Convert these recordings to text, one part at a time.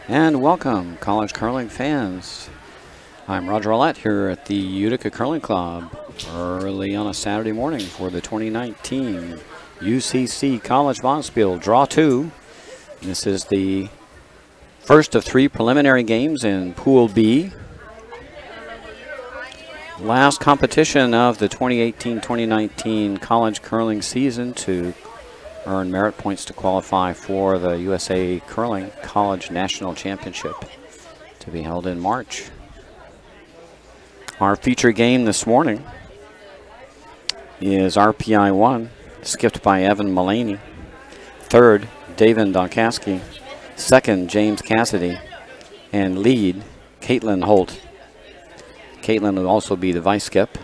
And welcome, college curling fans. I'm Roger Roulette here at the Utica Curling Club early on a Saturday morning for the 2019 UCC College Bonspiel Draw 2. This is the first of three preliminary games in Pool B. Last competition of the 2018-2019 college curling season to earn merit points to qualify for the USA Curling College National Championship to be held in March. Our feature game this morning is RPI 1, skipped by Evan Mullaney. Third, David Donkaski. Second, James Cassidy. And lead, Caitlin Holt. Caitlin will also be the vice skip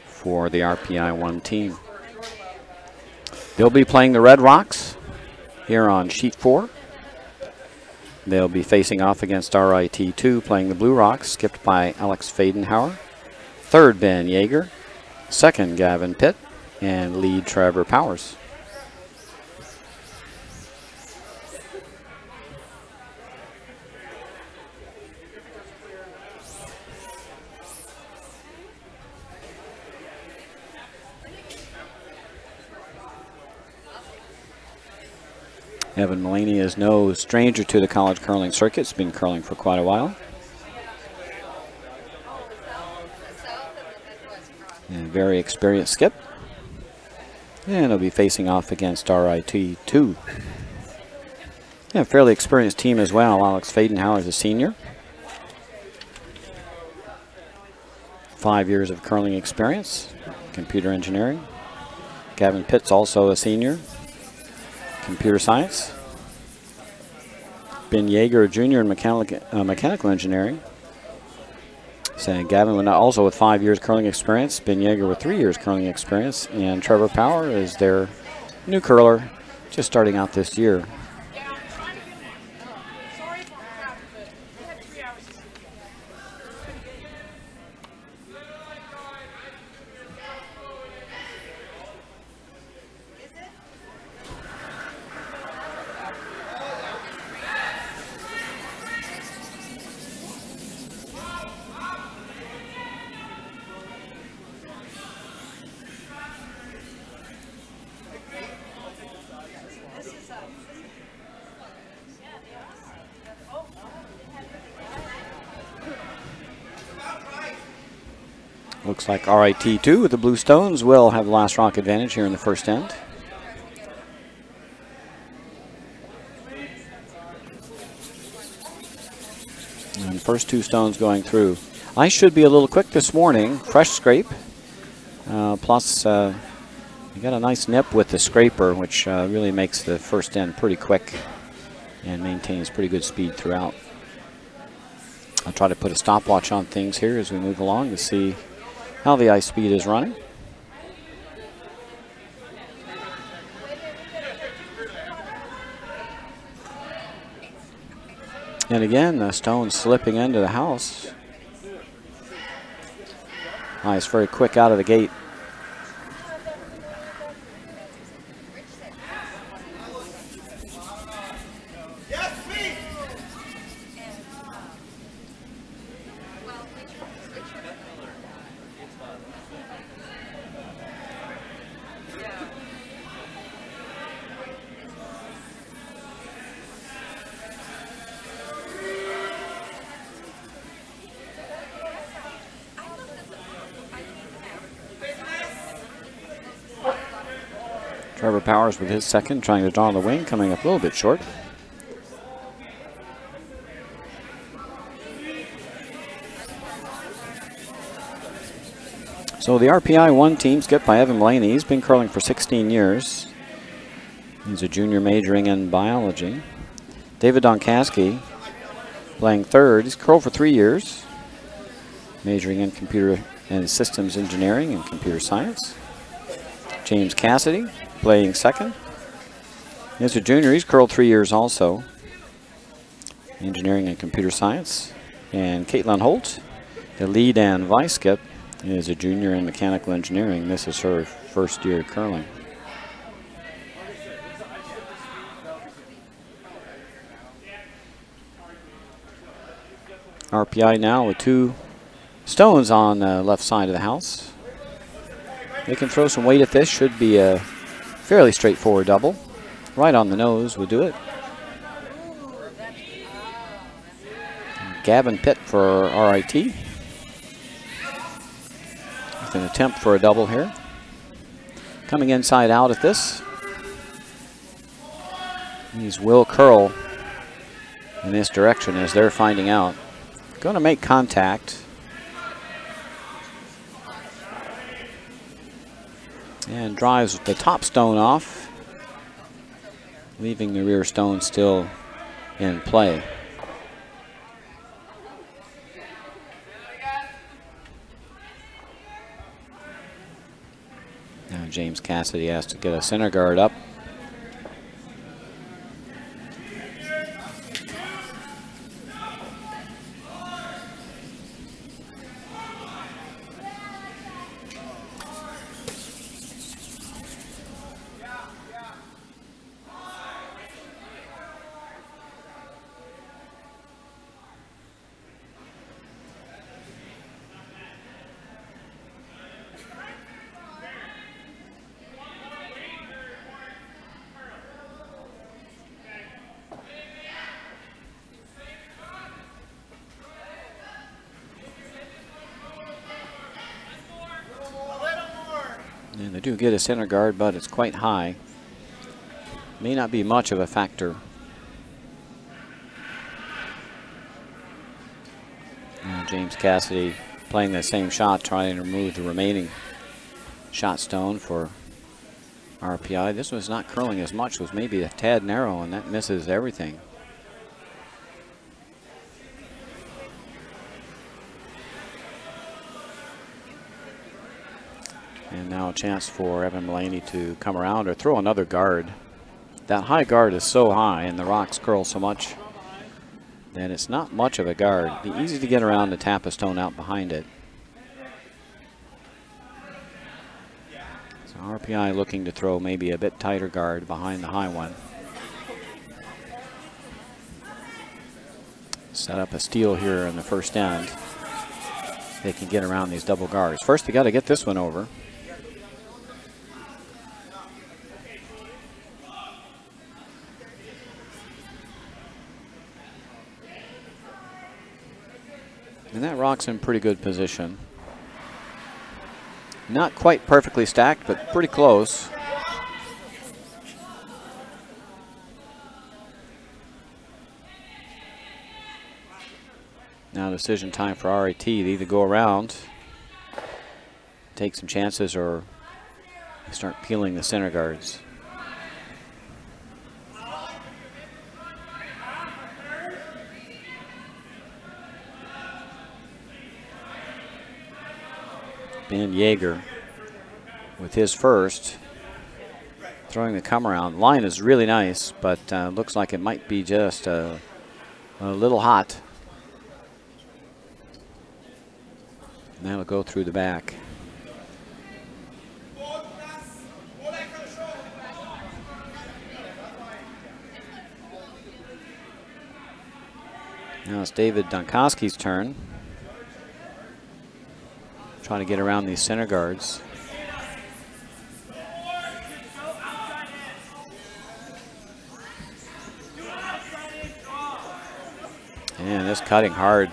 for the RPI 1 team. They'll be playing the Red Rocks here on sheet 4. They'll be facing off against RIT 2, playing the Blue Rocks, skipped by Alex Fadenhauer. Third, Ben Yeager. Second, Gavin Pitt. And lead, Trevor Powers. Evan Mullaney is no stranger to the college curling circuit. He's been curling for quite a while. And very experienced skip. And he'll be facing off against RIT 2. Yeah, a fairly experienced team as well. Alex Fadenhauer is a senior. 5 years of curling experience, computer engineering. Gavin Pitt's also a senior. Computer science. Ben Yeager, a junior in mechanical engineering. Gavin also with 5 years curling experience. Ben Yeager with 3 years curling experience. And Trevor Power is their new curler, just starting out this year. Looks like RIT2 with the Blue Stones will have the last rock advantage here in the first end. And first two stones going through. Ice should be a little quick this morning. Fresh scrape. Plus, you got a nice nip with the scraper, which really makes the first end pretty quick and maintains pretty good speed throughout. I'll try to put a stopwatch on things here as we move along to see how the ice speed is running. And again, the stone slipping into the house. Ice very quick out of the gate. Trevor Powers with his second, trying to draw the wing, coming up a little bit short. So the RPI 1 team, skipped by Evan Mullaney. He's been curling for 16 years. He's a junior majoring in biology. David Donkaski playing third. He's curled for 3 years, majoring in computer and systems engineering and computer science. James Cassidy playing second. He's a junior. He's curled 3 years also, engineering and computer science. And Caitlin Holt, the lead and vice skip, is a junior in mechanical engineering. This is her first year curling. RPI now with 2 stones on the left side of the house. They can throw some weight at this. Should be a fairly straightforward double. Right on the nose would do it. Gavin Pitt for RIT. With an attempt for a double here. Coming inside out at this. He's Will Curl in this direction as they're finding out. Going to make contact. And drives the top stone off, leaving the rear stone still in play. Now James Cassidy has to get a center guard up. And they do get a center guard, but it's quite high. May not be much of a factor. And James Cassidy playing the same shot, trying to remove the remaining shot stone for RPI. This was not curling as much, was maybe a tad narrow, and that misses everything. And now a chance for Evan Mullaney to come around or throw another guard. That high guard is so high and the rocks curl so much that it's not much of a guard. It'd be easy to get around to tap a stone out behind it. So RPI looking to throw maybe a bit tighter guard behind the high one. Set up a steal here in the first end. They can get around these double guards. First, they got to get this one over. And that rock's in pretty good position. Not quite perfectly stacked, but pretty close. Now decision time for RIT. They either go around, take some chances, or start peeling the center guards. Ben Yeager with his first, throwing the come around. Line is really nice, but looks like it might be just a little hot. And that'll go through the back. Now it's David Donkowski's turn. Trying to get around these center guards. And this cutting hard.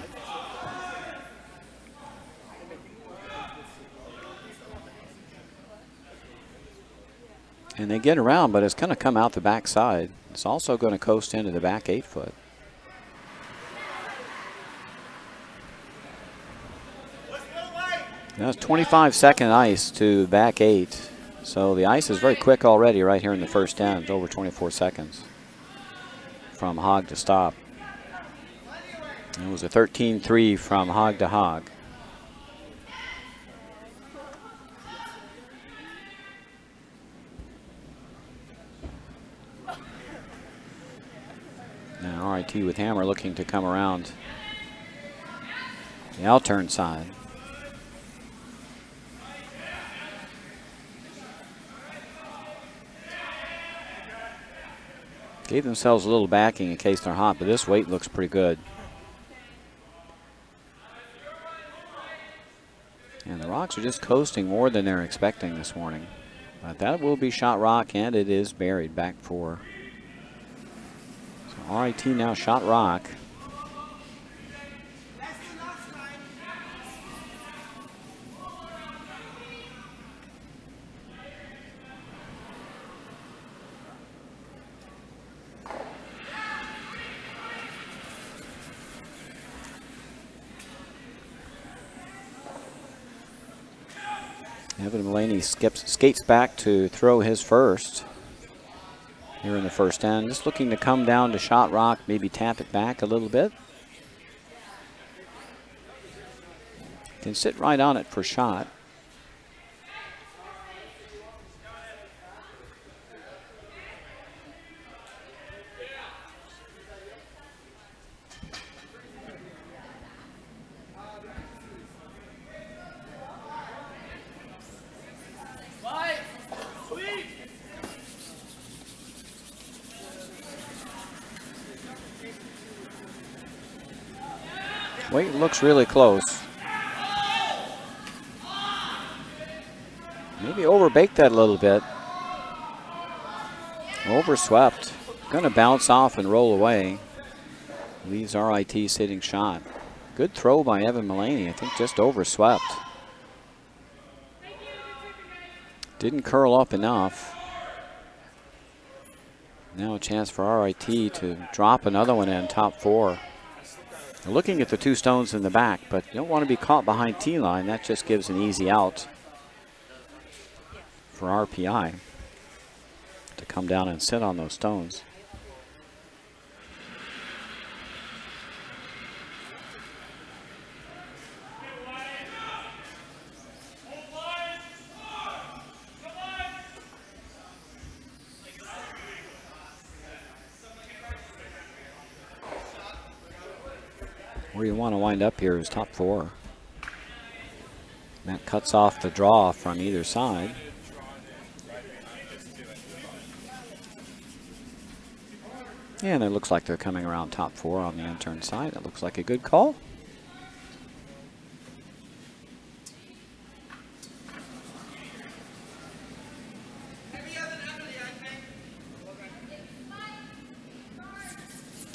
And they get around, but it's going to come out the back side. It's also going to coast into the back 8 foot. That's 25-second ice to back 8. So the ice is very quick already right here in the first end, over 24 seconds from hog to stop. It was a 13-3 from hog to hog. Now RIT with hammer looking to come around the outturn side. Gave themselves a little backing in case they're hot, but this weight looks pretty good. And the Rocks are just coasting more than they're expecting this morning. But that will be shot rock, and it is buried back 4. So RIT now shot rock. Evan Mulaney skates back to throw his first here in the first end. Just looking to come down to shot rock, maybe tap it back a little bit. Can sit right on it for shot. Weight looks really close. Maybe overbaked that a little bit. Overswept. Going to bounce off and roll away. Leaves RIT sitting shot. Good throw by Evan Mulaney. I think just overswept. Didn't curl up enough. Now a chance for RIT to drop another one in top 4. They're looking at the 2 stones in the back, but you don't want to be caught behind T-line. That just gives an easy out for RPI to come down and sit on those stones. Where you want to wind up here is top 4. That cuts off the draw from either side. And it looks like they're coming around top 4 on the unturned side. It looks like a good call.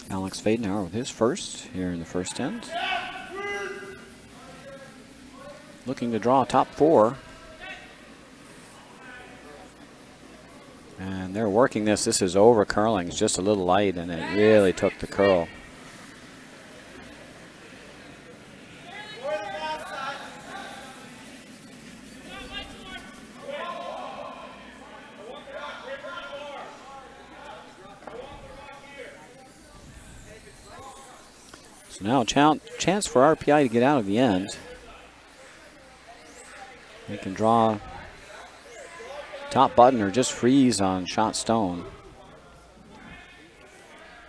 Alex Fadenauer with his first here in the first end. Looking to draw top 4. And they're working this. This is over curling. It's just a little light, and it really took the curl. So now a chance for RPI to get out of the end. They can draw top button or just freeze on shot stone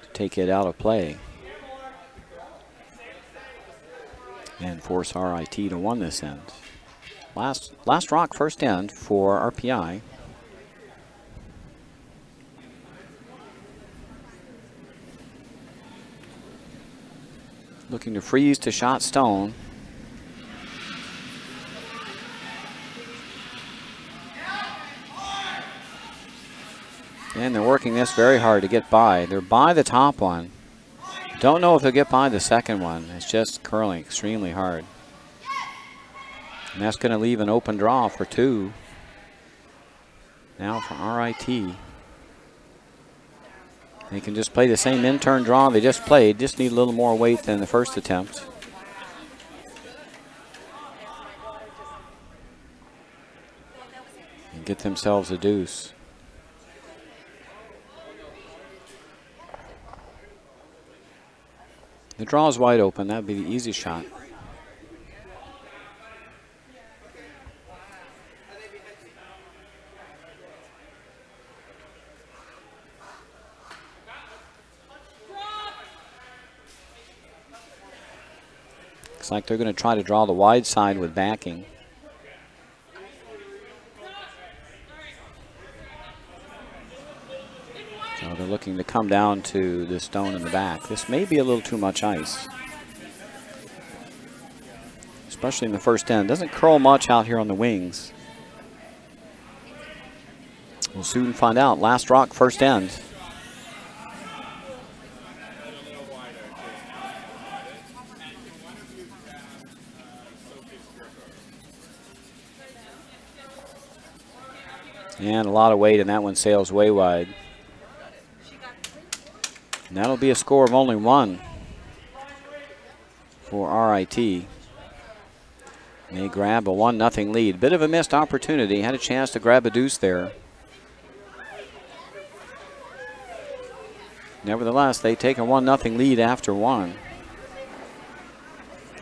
to take it out of play and force RIT to win this end. Last rock first end for RPI. Looking to freeze to shot stone. And they're working this very hard to get by. They're by the top one. Don't know if they'll get by the second one. It's just curling extremely hard. And that's going to leave an open draw for 2. Now for RIT. They can just play the same in-turn draw they just played. Just need a little more weight than the first attempt. And get themselves a deuce. The draw is wide open. That would be the easy shot. Looks like they're going to try to draw the wide side with backing. So they're looking to come down to the stone in the back. This may be a little too much ice. This especially in the first end. Doesn't curl much out here on the wings. We'll soon find out. Last rock, first end. And a lot of weight, and that one sails way wide. And that'll be a score of only 1 for RIT. They grab a 1-0 lead. Bit of a missed opportunity. Had a chance to grab a deuce there. Nevertheless, they take a 1-0 lead after 1.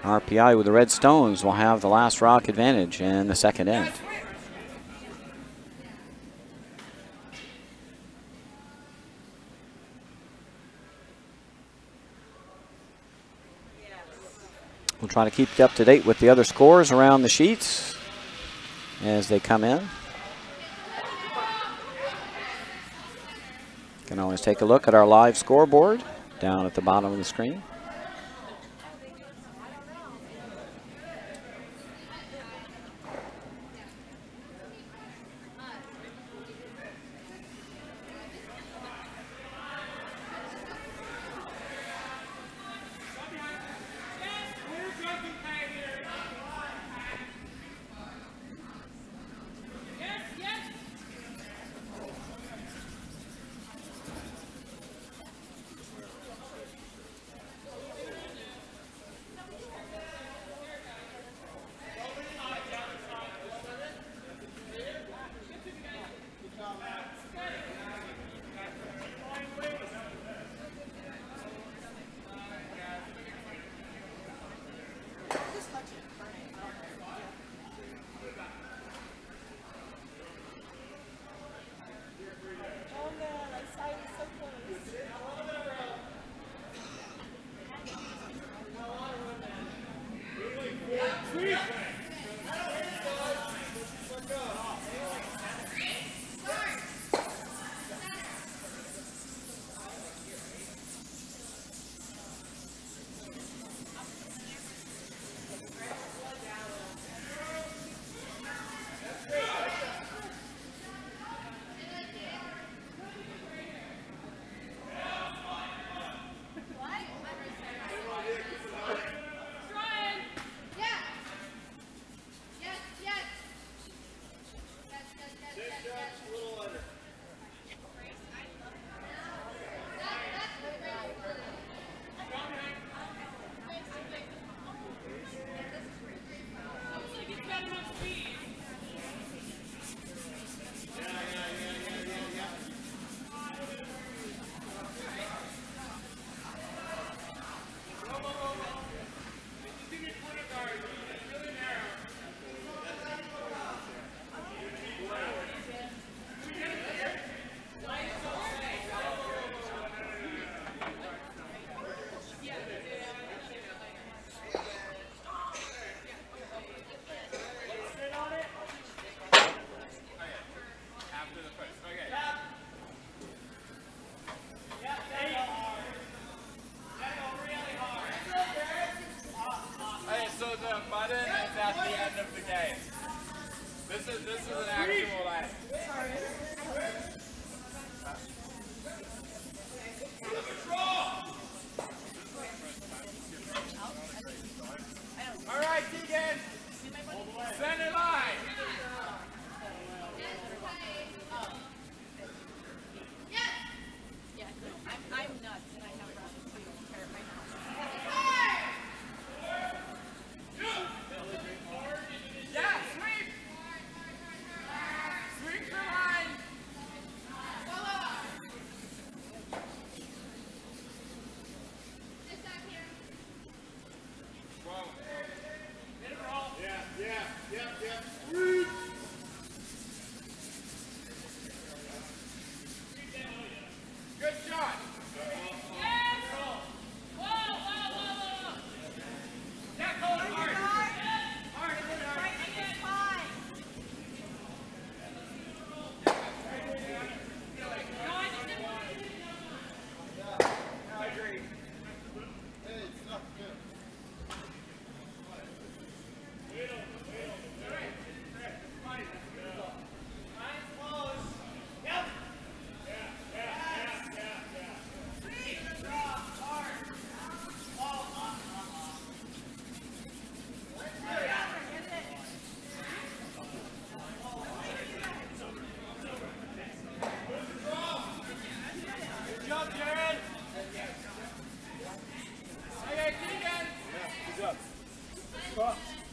RPI with the Red Stones will have the last rock advantage in the second end. We'll try to keep you up to date with the other scores around the sheets as they come in. You can always take a look at our live scoreboard down at the bottom of the screen.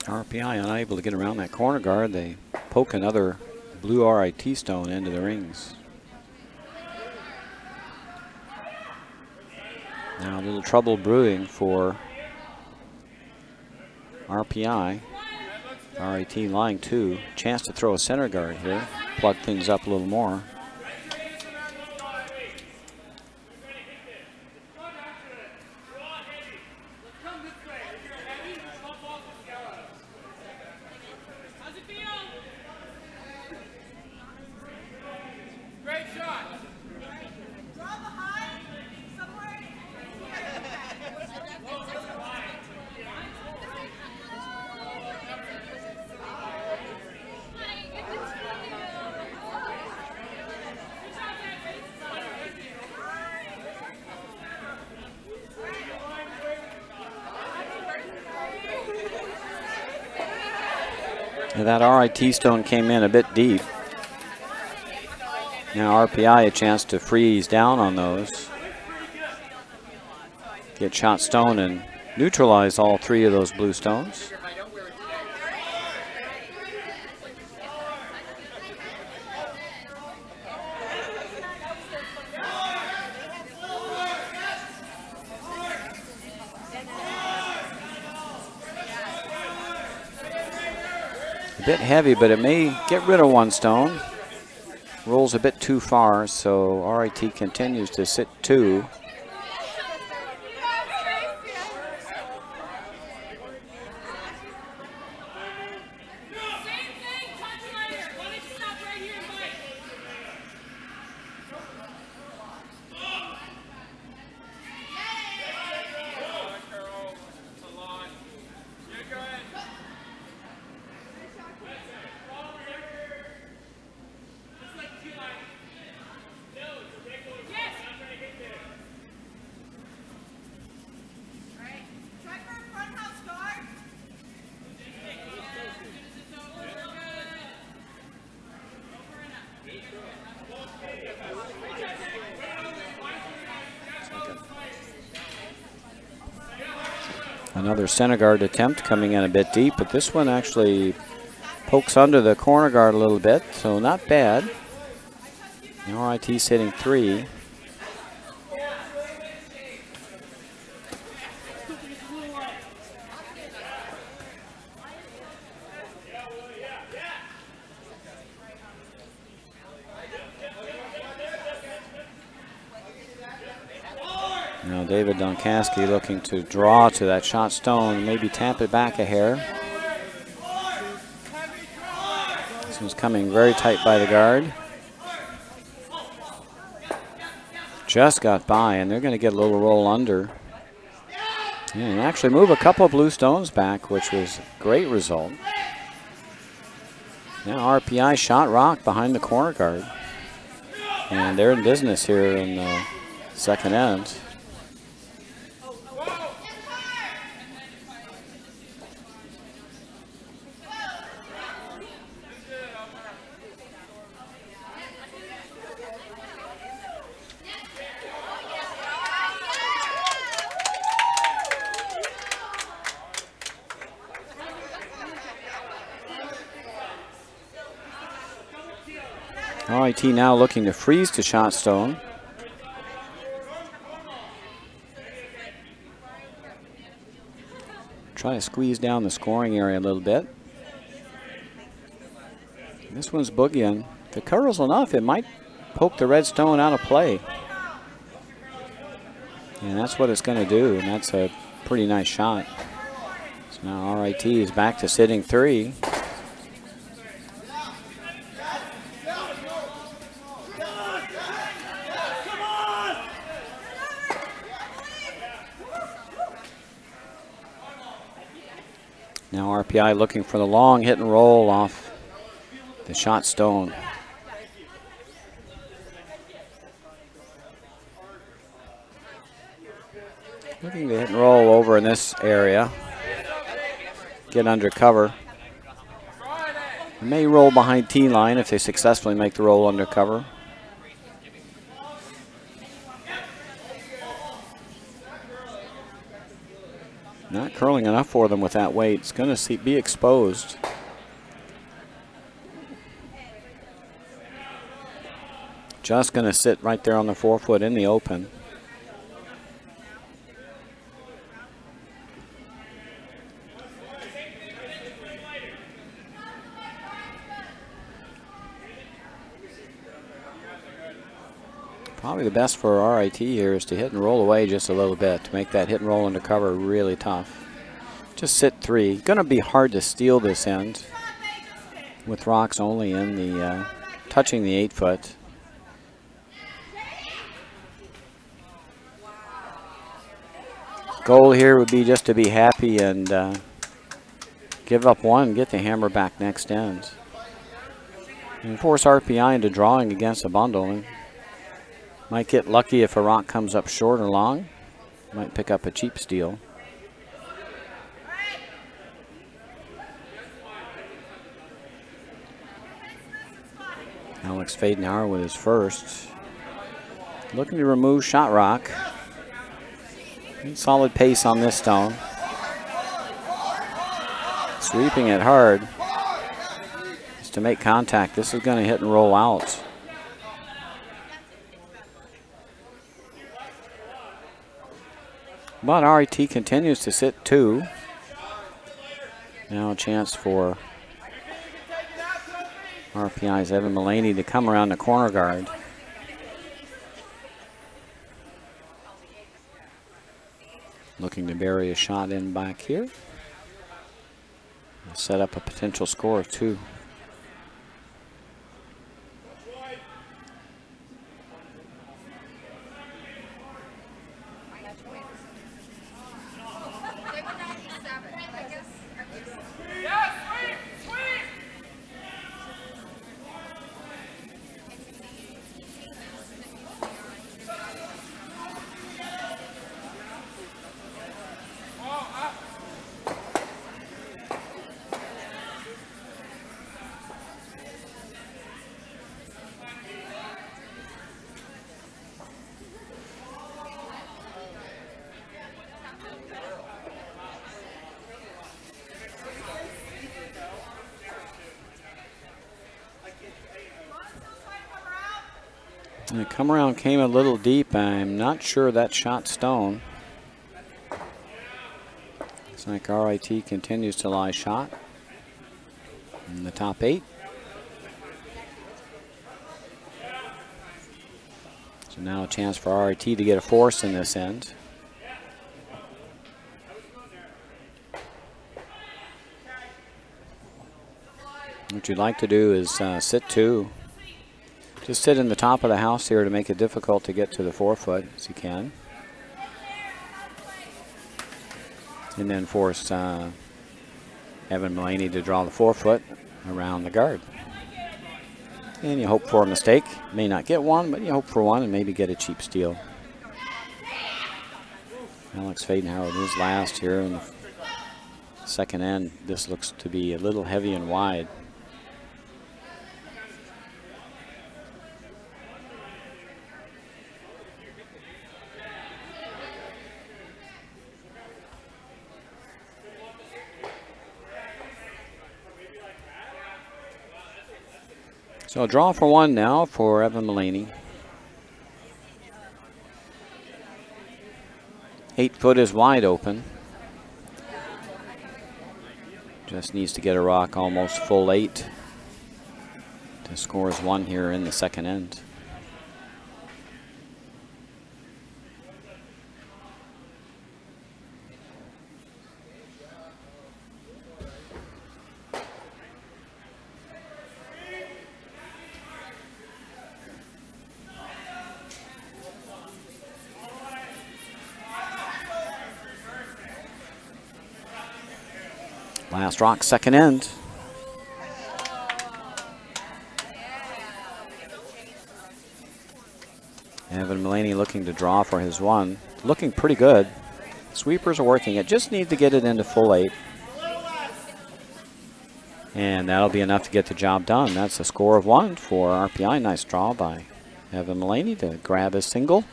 RPI unable to get around that corner guard. They poke another blue RIT stone into the rings. Now a little trouble brewing for RPI. RIT lying 2. Chance to throw a center guard here. Plug things up a little more. And that RIT stone came in a bit deep. Now RPI a chance to freeze down on those. Get shot stone and neutralize all 3 of those blue stones. A bit heavy, but it may get rid of 1 stone. Rolls a bit too far, so RIT continues to sit 2. Another center guard attempt coming in a bit deep, but this one actually pokes under the corner guard a little bit, so not bad. Now RIT's hitting 3. Now David Doncaski looking to draw to that shot stone, maybe tap it back a hair. This one's coming very tight by the guard. Just got by, and they're going to get a little roll under. And actually move a couple of blue stones back, which was a great result. Now RPI shot rock behind the corner guard. And they're in business here in the second end. RIT now looking to freeze to shot stone. Try to squeeze down the scoring area a little bit. This one's boogieing. If it curls enough, it might poke the red stone out of play. And that's what it's going to do, and that's a pretty nice shot. So now RIT is back to sitting 3. Now RPI looking for the long hit and roll off the shot stone. Looking to hit and roll over in this area. Get under cover. They may roll behind T line if they successfully make the roll under cover. Not curling enough for them with that weight. It's going to be exposed. Just going to sit right there on the forefoot in the open. Probably the best for RIT here is to hit and roll away just a little bit to make that hit and roll into cover really tough. Just sit 3. Going to be hard to steal this end with rocks only in the touching the 8-foot. Goal here would be just to be happy and give up 1, get the hammer back next end, and force RPI into drawing against a bundle. And might get lucky if a rock comes up short or long. Might pick up a cheap steal. Alex Fadenauer with his first. Looking to remove shot rock. Solid pace on this stone. Sweeping it hard. Just to make contact. This is going to hit and roll out. But RIT continues to sit 2. Now a chance for RPI's Evan Mullaney to come around the corner guard. Looking to bury a shot in back here. Set up a potential score of 2. The come around came a little deep. I'm not sure that shot stone. It's like RIT continues to lie shot in the top 8. So now a chance for RIT to get a force in this end. What you'd like to do is sit 2. Just sit in the top of the house here to make it difficult to get to the forefoot as you can. And then force Evan Mullaney to draw the forefoot around the guard. And you hope for a mistake. May not get one, but you hope for one and maybe get a cheap steal. Alex Fadenauer is last here in the second end. This looks to be a little heavy and wide. So a draw for 1 now for Evan Mullaney. 8-foot is wide open. Just needs to get a rock almost full 8 to score as 1 here in the second end. Last rock, second end. Evan Mullaney looking to draw for his 1. Looking pretty good. Sweepers are working it. Just need to get it into full 8. And that'll be enough to get the job done. That's a score of 1 for RPI. Nice draw by Evan Mullaney to grab his single.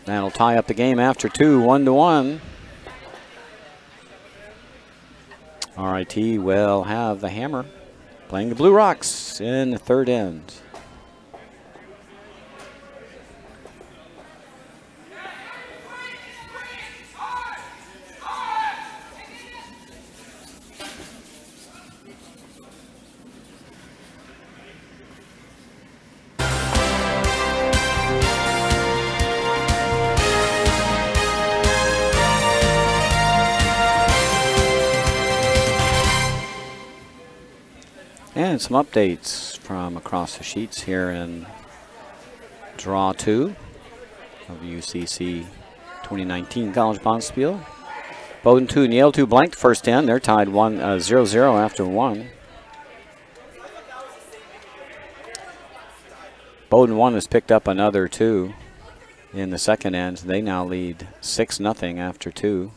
That'll tie up the game after 2, 1-1. RIT will have the hammer, playing the Blue Rocks in the third end. And some updates from across the sheets here in Draw 2 of UCC 2019 College Bonspiel. Bowdoin 2 and Yale 2 blanked first end. They're tied 0-0 after 1. Bowdoin 1 has picked up another 2 in the second end. They now lead 6-0 after 2.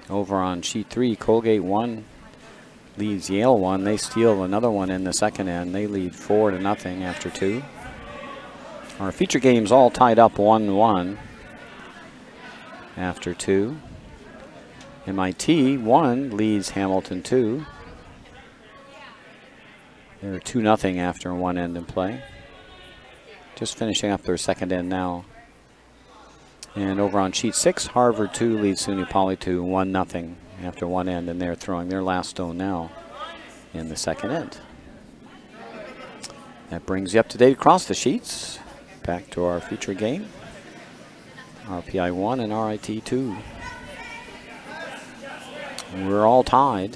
Over on sheet 3, Colgate 1 leads Yale 1. They steal another one in the second end. They lead 4-0 after 2. Our feature games all tied up 1-1 after 2. MIT 1 leads Hamilton 2. They're 2-0 after one end in play. Just finishing up their second end now. And over on sheet 6, Harvard 2 leads SUNY Poly 2 1-0 after one end, and they're throwing their last stone now in the second end. That brings you up to date across the sheets. Back to our feature game. RPI 1 and RIT 2. We're all tied.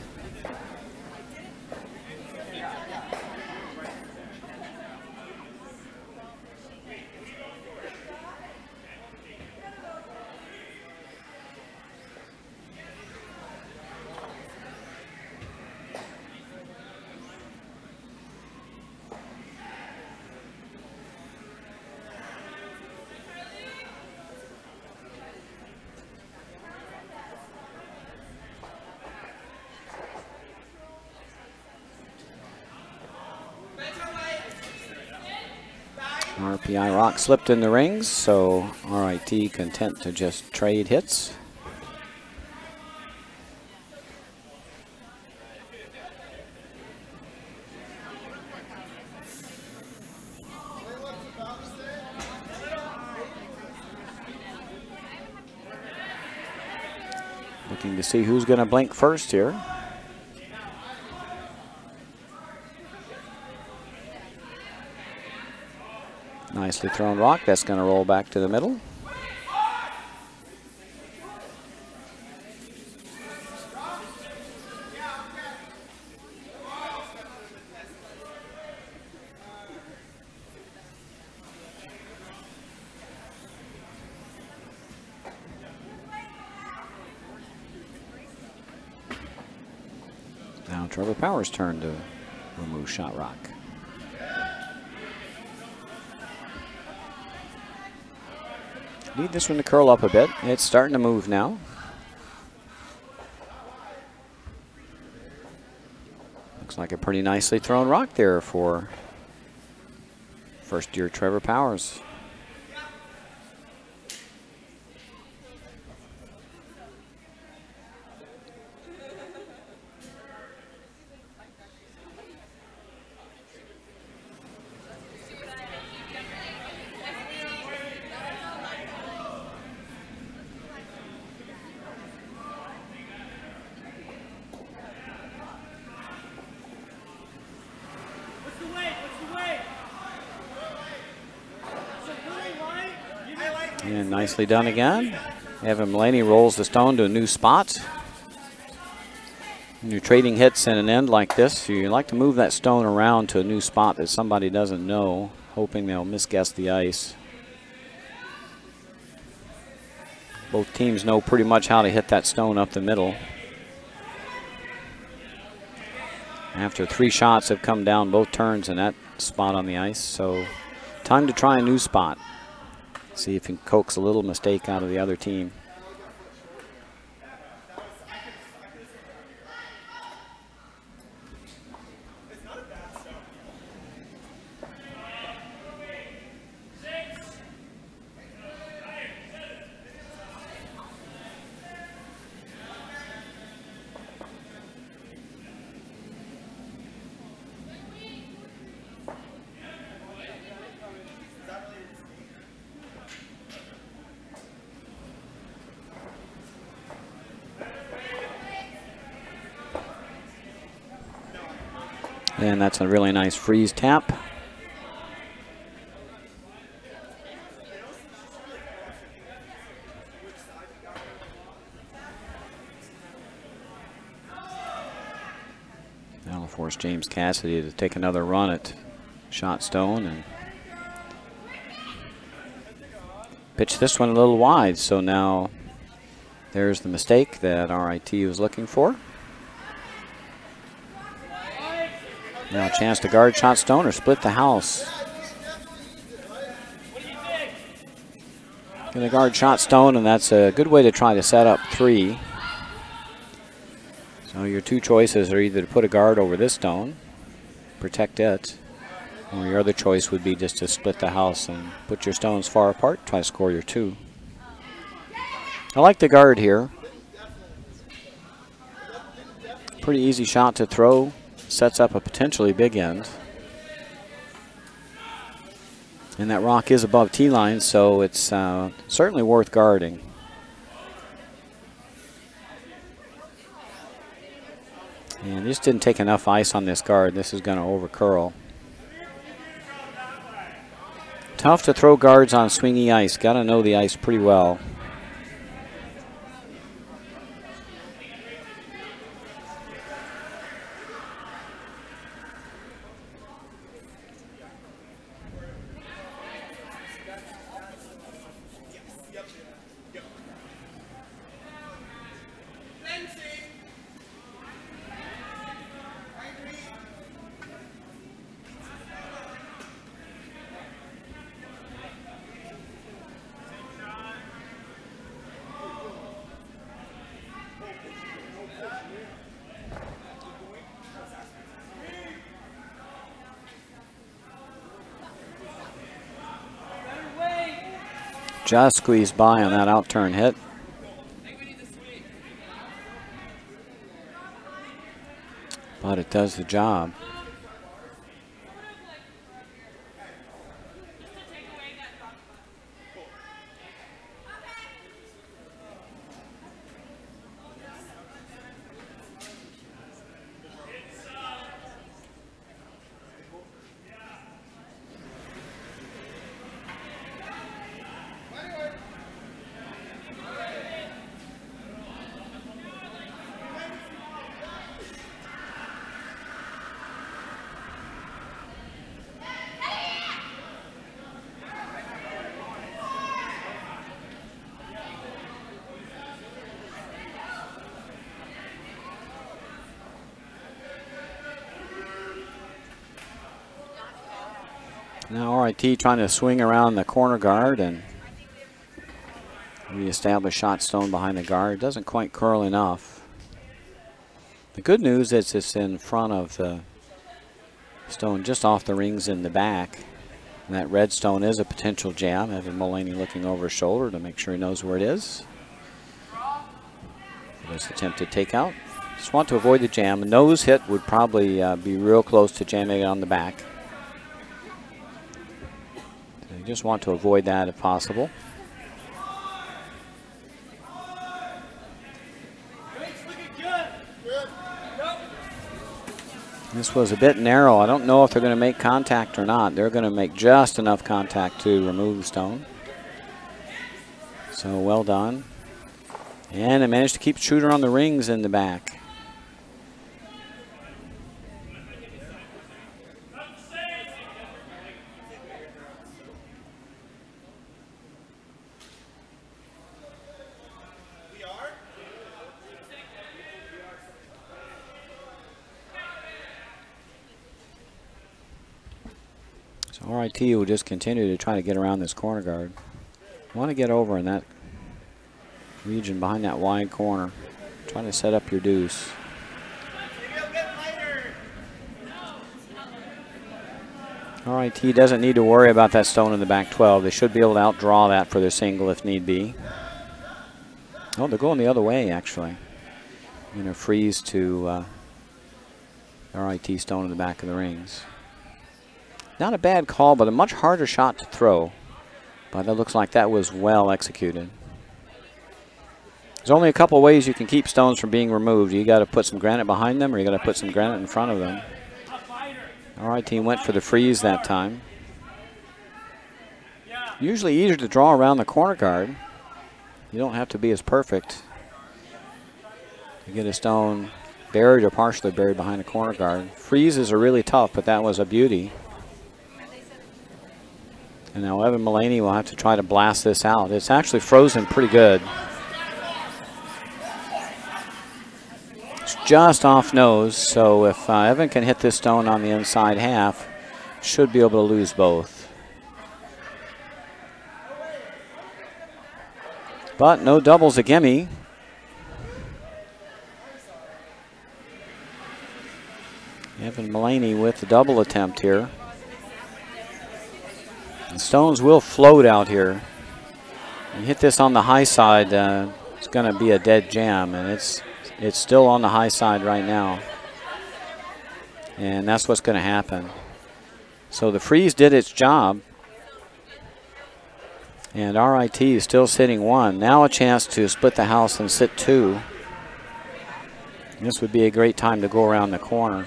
RPI Rock slipped in the rings, so RIT content to just trade hits. Looking to see who's going to blink first here. Nicely thrown rock. That's going to roll back to the middle. Now Trevor Powers' turn to remove shot rock. Need this one to curl up a bit. It's starting to move now. Looks like a pretty nicely thrown rock there for first year Trevor Powers. And nicely done again. Evan Mullaney rolls the stone to a new spot. When you're trading hits in an end like this, you like to move that stone around to a new spot that somebody doesn't know, hoping they'll misguess the ice. Both teams know pretty much how to hit that stone up the middle. After 3 shots have come down both turns in that spot on the ice, so time to try a new spot. See if you can coax a little mistake out of the other team. And that's a really nice freeze tap. That'll force James Cassidy to take another run at shot stone and pitch this one a little wide. So now there's the mistake that RIT was looking for. Now a chance to guard shot stone or split the house. Going to guard shot stone, and that's a good way to try to set up 3. So your 2 choices are either to put a guard over this stone, protect it, or your other choice would be just to split the house and put your stones far apart, try to score your 2. I like the guard here. Pretty easy shot to throw. Sets up a potentially big end. And that rock is above tee line, so it's certainly worth guarding. And just didn't take enough ice on this guard. This is going to over curl. Tough to throw guards on swingy ice. Got to know the ice pretty well. Just squeezed by on that out turn hit. But it does the job. Now RIT trying to swing around the corner guard and reestablish shot stone behind the guard. Doesn't quite curl enough. The good news is it's in front of the stone just off the rings in the back. And that red stone is a potential jam. Evan Mullaney looking over his shoulder to make sure he knows where it is. This attempted takeout. Just want to avoid the jam. A nose hit would probably be real close to jamming it on the back. So you just want to avoid that if possible. This was a bit narrow. I don't know if they're going to make contact or not. They're going to make just enough contact to remove the stone. So well done. And they managed to keep shooter on the rings in the back. So RIT will just continue to try to get around this corner guard. You want to get over in that region behind that wide corner. Trying to set up your deuce. RIT doesn't need to worry about that stone in the back 12. They should be able to outdraw that for their single if need be. Oh, they're going the other way actually. Going to freeze to RIT stone in the back of the rings. Not a bad call, but a much harder shot to throw. But it looks like that was well executed. There's only a couple ways you can keep stones from being removed. You got to put some granite behind them, or you got to put some granite in front of them. All right, team went for the freeze that time. Usually easier to draw around the corner guard. You don't have to be as perfect to get a stone buried or partially buried behind the corner guard. Freezes are really tough, but that was a beauty. And now Evan Mullaney will have to try to blast this out. It's actually frozen pretty good. It's just off nose, so if Evan can hit this stone on the inside half, should be able to lose both. But no doubles a gimme. Evan Mullaney with the double attempt here. The stones will float out here. You hit this on the high side, it's going to be a dead jam, and it's still on the high side right now. And that's what's going to happen. So the freeze did its job. And RIT is still sitting 1. Now a chance to split the house and sit 2. This would be a great time to go around the corner.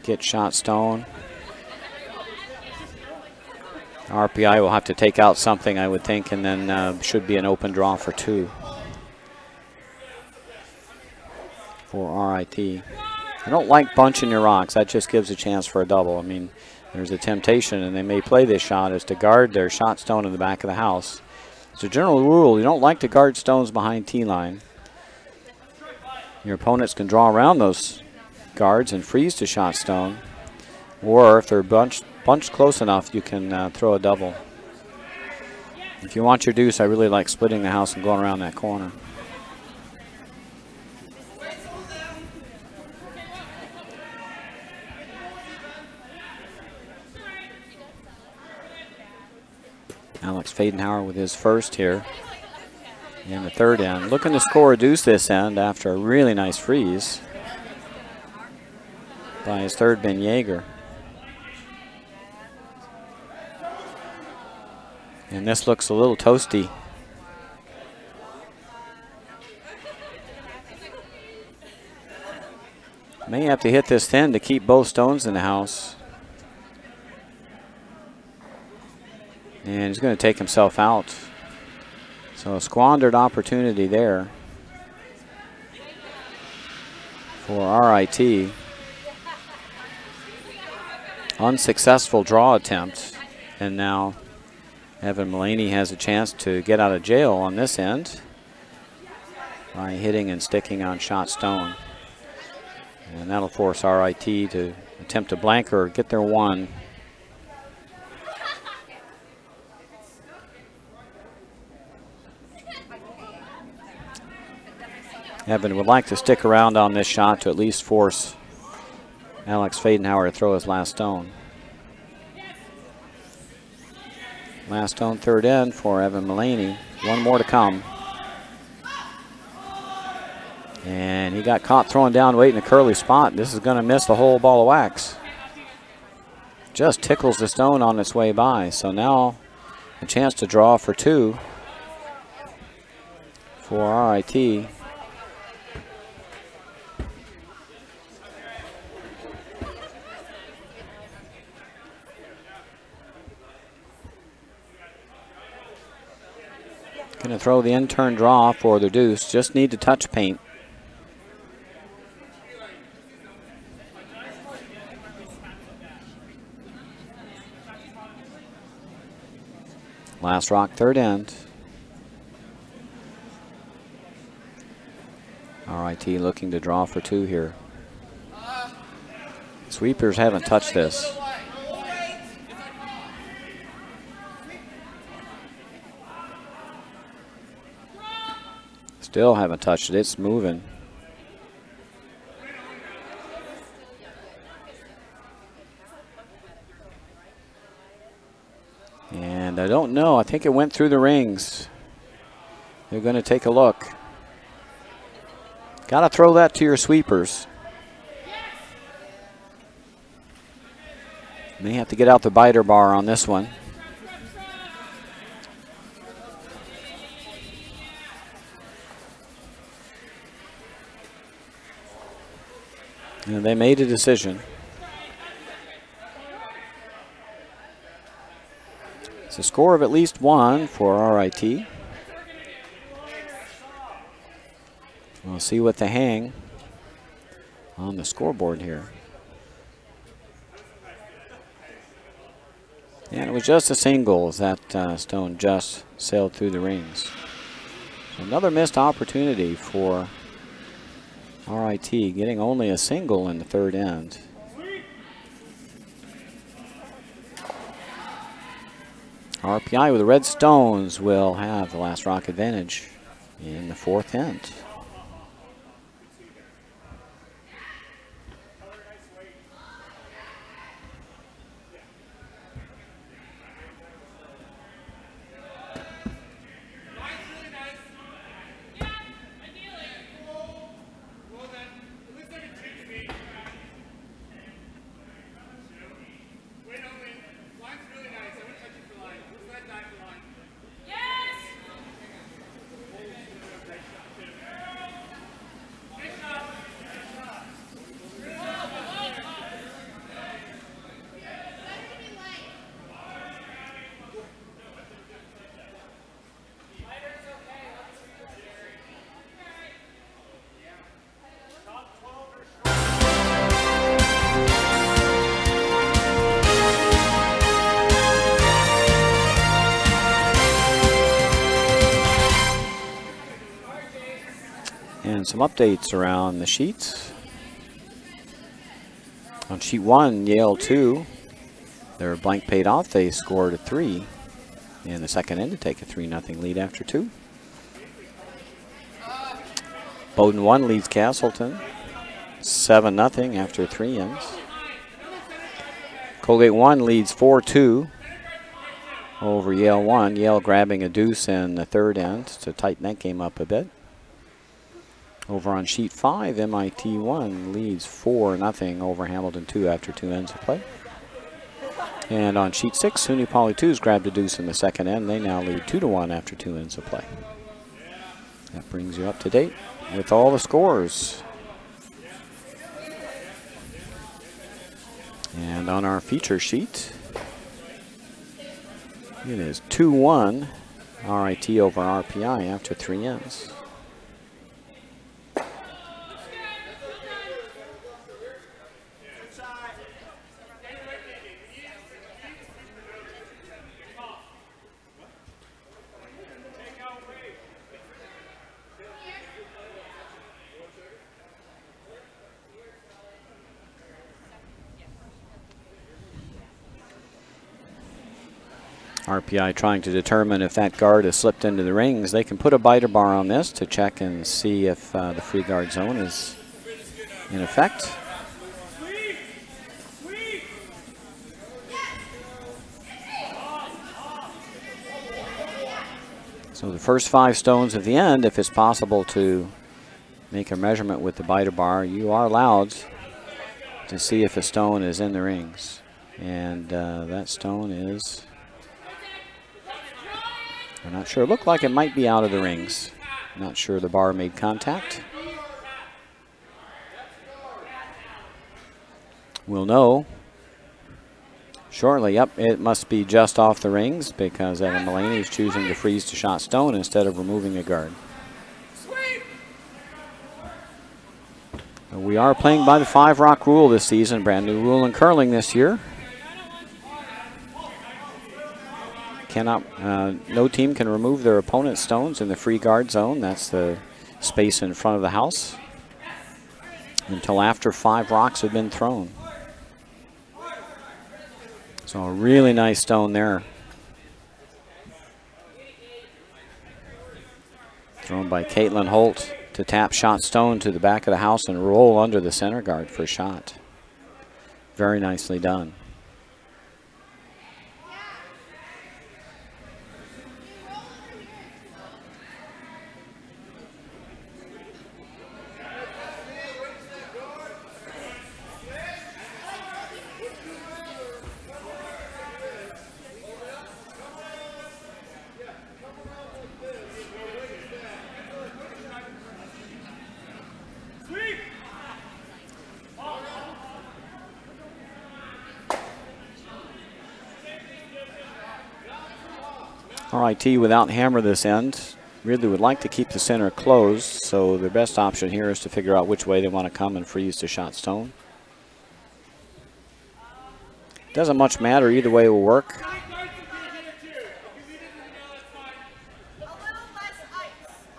Get shot stone. RPI will have to take out something, I would think, and then should be an open draw for 2 for RIT. I don't like bunching your rocks. That just gives a chance for a double. I mean, there's a temptation, and they may play this shot, is to guard their shot stone in the back of the house. It's a general rule. You don't like to guard stones behind T-line. Your opponents can draw around those guards and freeze to shot stone. Or if they're bunched close enough, you can throw a double. If you want your deuce, I really like splitting the house and going around that corner. Alex Fadenhauer with his first here in the third end. Looking to score a deuce this end after a really nice freeze by his third Ben Yeager. And this looks a little toasty. May have to hit this thin to keep both stones in the house. And he's going to take himself out. So a squandered opportunity there for RIT. Unsuccessful draw attempt. And now Evan Mullaney has a chance to get out of jail on this end by hitting and sticking on shot stone. And that'll force RIT to attempt a blank or get their 1. Evan would like to stick around on this shot to at least force Alex Fadenhauer to throw his last stone. Last stone third end for Evan Mullaney. 1 more to come. And he got caught throwing down weight in a curly spot. This is going to miss the whole ball of wax. Just tickles the stone on its way by. So now a chance to draw for 2 for RIT. Going to throw the in-turn draw for the deuce. Just need to touch paint. Last rock, third end. RIT looking to draw for 2 here. Sweepers haven't touched this. Still haven't touched it. It's moving. And I don't know. I think it went through the rings. They're going to take a look. Got to throw that to your sweepers. May have to get out the biter bar on this one. And they made a decision. It's a score of at least 1 for RIT. We'll see what they hang on the scoreboard here. And it was just a single as that stone just sailed through the rings. So another missed opportunity for RIT, getting only a single in the third end. RPI with the red stones will have the last rock advantage in the fourth end. And some updates around the sheets. On sheet 1, Yale 2, their blank paid off. They scored a 3 in the second end to take a 3-0 lead after 2. Bowdoin 1 leads Castleton 7-0 after 3 ends. Colgate 1 leads 4-2 over Yale 1. Yale grabbing a deuce in the third end to tighten that game up a bit. Over on sheet 5, MIT 1 leads 4-0 over Hamilton 2 after 2 ends of play. And on sheet 6, SUNY Poly 2's grabbed a deuce in the second end. They now lead 2-1 after 2 ends of play. That brings you up to date with all the scores. And on our feature sheet, it is 2-1 RIT over RPI after 3 ends. RPI trying to determine if that guard has slipped into the rings. They can put a biter bar on this to check and see if the free guard zone is in effect. So the first 5 stones at the end, if it's possible to make a measurement with the biter bar, you are allowed to see if a stone is in the rings. And that stone is, I'm not sure. It looked like it might be out of the rings. Not sure the bar made contact. We'll know shortly. Yep, it must be just off the rings because Evan Mullaney is choosing to freeze to shot stone instead of removing a guard. We are playing by the 5-rock rule this season, brand new rule in curling this year. No team can remove their opponent's stones in the free guard zone. That's the space in front of the house until after 5 rocks have been thrown. So a really nice stone there. Thrown by Caitlin Holt to tap shot stone to the back of the house and roll under the center guard for a shot. Very nicely done. RIT without hammer this end. Really would like to keep the center closed, so their best option here is to figure out which way they want to come and freeze to shot stone. Doesn't much matter, either way will work.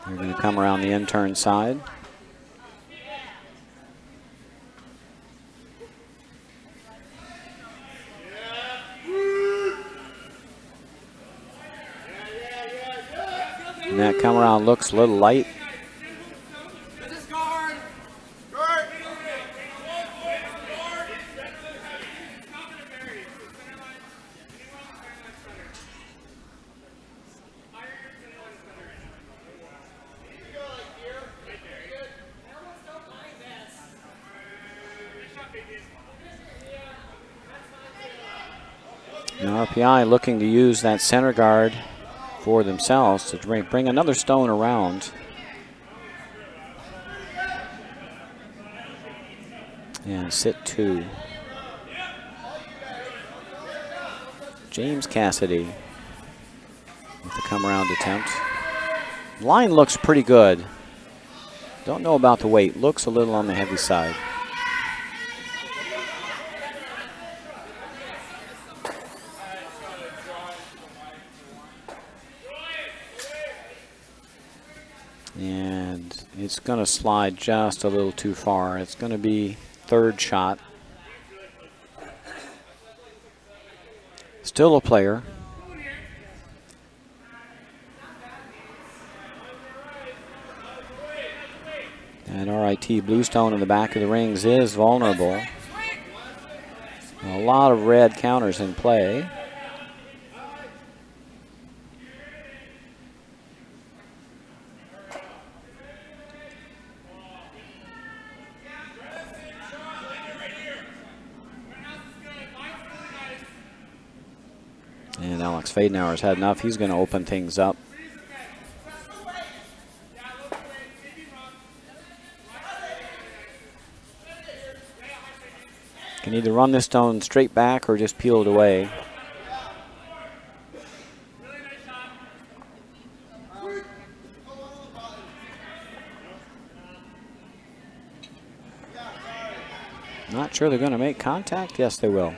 They're going to come around the in-turn side. And that come around looks a little light. And RPI looking to use that center guard for themselves to bring another stone around. And sit 2. James Cassidy with the come around attempt. Line looks pretty good. Don't know about the weight. Looks a little on the heavy side. And it's going to slide just a little too far. It's going to be third shot. Still a player. And RIT Bluestone in the back of the rings is vulnerable. A lot of red counters in play. And Alex Fadenauer's had enough. He's going to open things up. Can either run this stone straight back or just peel it away. Not sure they're going to make contact. Yes, they will.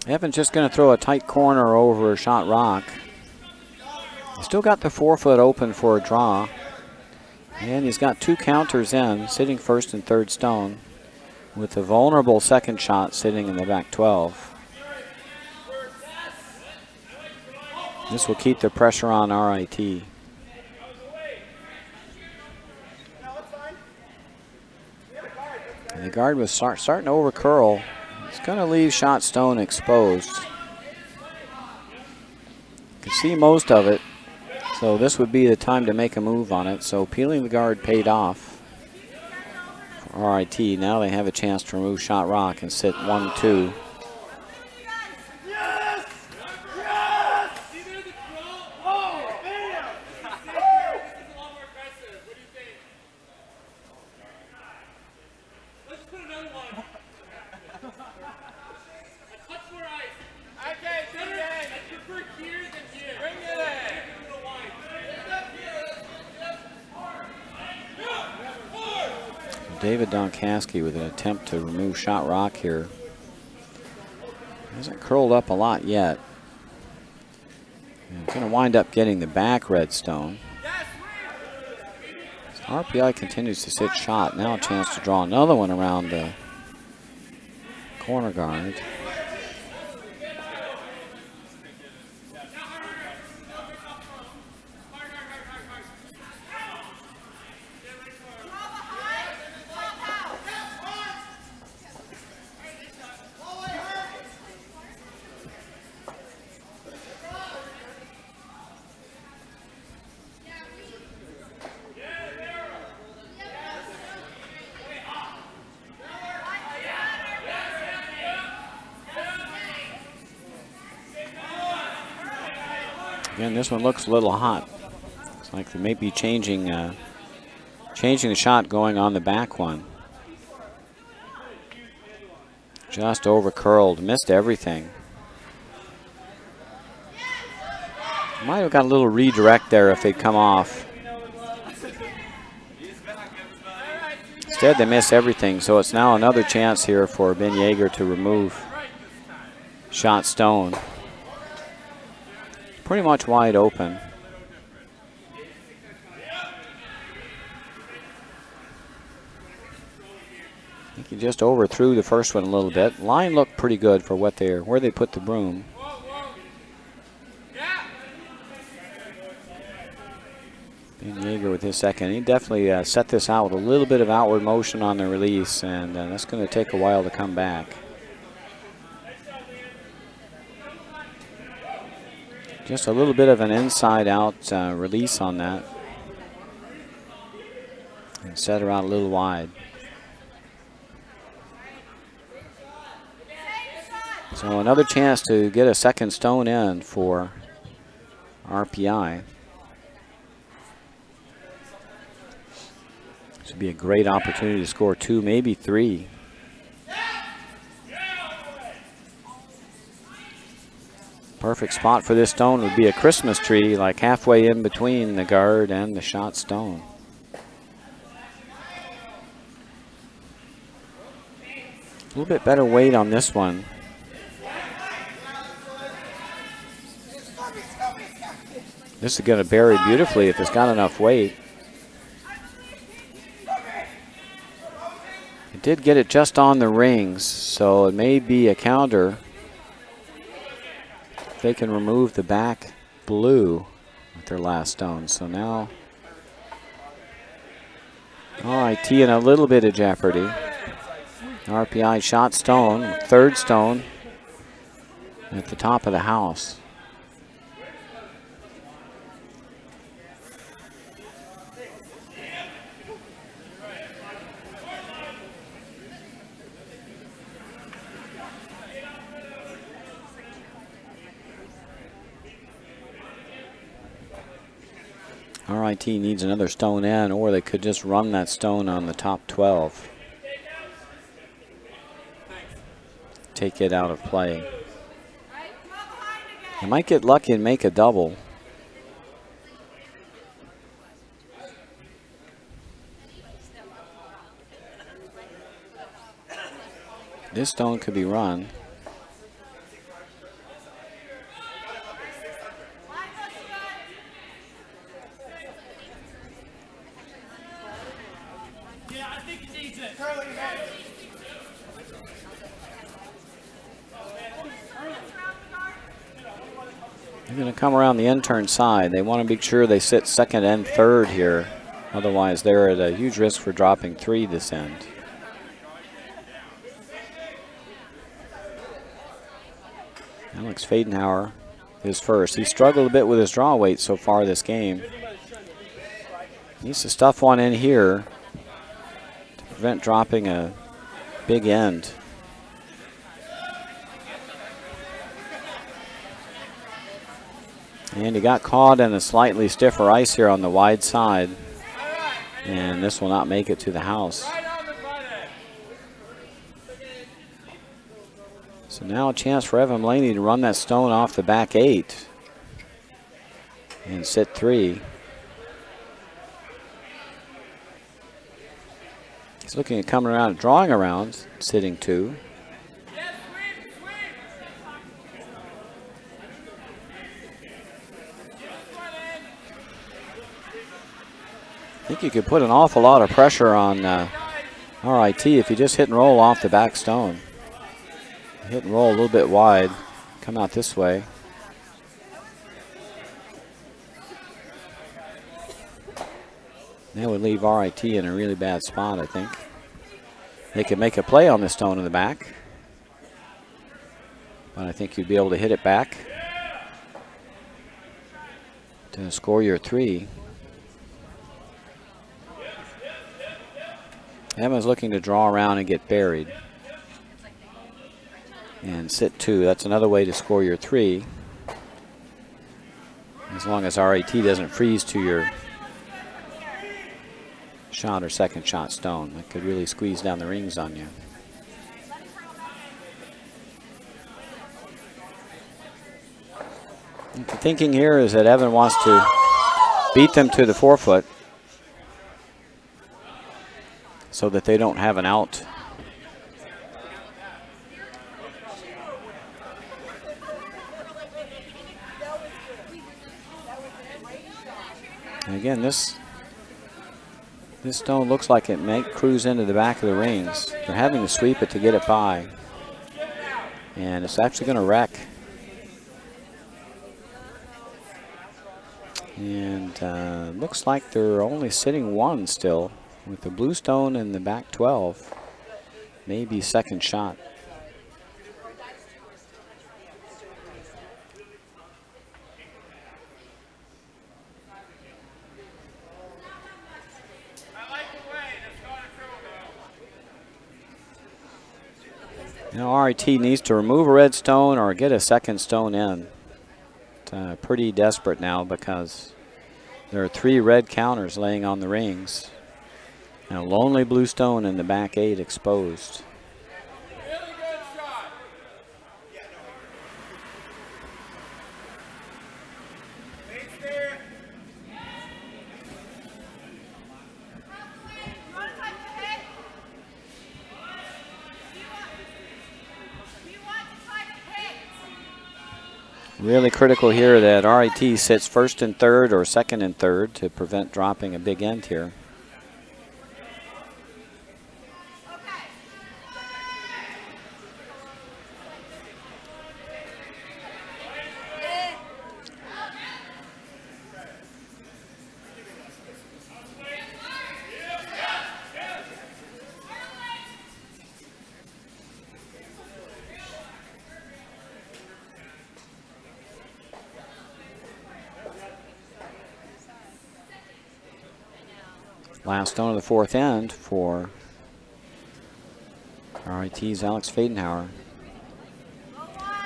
Evan's just going to throw a tight corner over shot rock. Still got the 4-foot open for a draw. And he's got 2 counters in, sitting first and third stone, with the vulnerable second shot sitting in the back 12. This will keep the pressure on RIT. And the guard was starting to over curl. It's going to leave shot stone exposed. You can see most of it, so this would be the time to make a move on it. So peeling the guard paid off for RIT. Now they have a chance to remove shot rock and sit 1-2. David Donkaski with an attempt to remove shot rock here. Hasn't curled up a lot yet. Going to wind up getting the back red stone. So RPI continues to sit shot. Now a chance to draw another one around the corner guard. Again, this one looks a little hot. It's like they may be changing the shot going on the back one. Just over curled, missed everything. Might have got a little redirect there if they'd come off. Instead, they missed everything, so it's now another chance here for Ben Yeager to remove shot stone. Pretty much wide open. I think he just overthrew the first one a little bit. Line looked pretty good for where they put the broom. Ben Yeager with his second. He definitely set this out with a little bit of outward motion on the release, and that's going to take a while to come back. Just a little bit of an inside-out release on that. And set her out a little wide. So another chance to get a second stone in for RPI. This would be a great opportunity to score 2, maybe 3. Perfect spot for this stone would be a Christmas tree, like halfway in between the guard and the shot stone. A little bit better weight on this one. This is going to bury beautifully if it's got enough weight. It did get it just on the rings, so it may be a counter. They can remove the back blue with their last stone. So now RIT in a little bit of jeopardy. RPI shot stone, third stone at the top of the house. RIT needs another stone in, or they could just run that stone on the top 12. Take it out of play. They might get lucky and make a double. This stone could be run. They're going to come around the intern side. They want to make sure they sit second and third here. Otherwise, they're at a huge risk for dropping 3 this end. Alex Fadenhauer is first. He struggled a bit with his draw weight so far this game. Needs to stuff one in here to prevent dropping a big end. And he got caught in a slightly stiffer ice here on the wide side. And this will not make it to the house. So now a chance for Evan Mulaney to run that stone off the back 8 and sit 3. He's looking at coming around, drawing around, sitting 2. I think you could put an awful lot of pressure on RIT if you just hit and roll off the back stone. Hit and roll a little bit wide, come out this way. That would leave RIT in a really bad spot, I think. They could make a play on the stone in the back, but I think you'd be able to hit it back to score your 3. Evans looking to draw around and get buried. And sit 2. That's another way to score your 3. As long as RAT doesn't freeze to your shot or second shot stone, that could really squeeze down the rings on you. The thinking here is that Evan wants to beat them to the 4-foot so that they don't have an out. And again, this stone looks like it may cruise into the back of the rings. They're having to sweep it to get it by. And it's actually going to wreck. And looks like they're only sitting one still with the blue stone in the back 12. Maybe second shot. Now RIT needs to remove a red stone or get a second stone in. It's pretty desperate now because there are 3 red counters laying on the rings and a lonely blue stone in the back 8 exposed. Really critical here that RIT sits first and third or second and third to prevent dropping a big end here. Last stone of the 4th end for RIT's Alex Fadenhauer.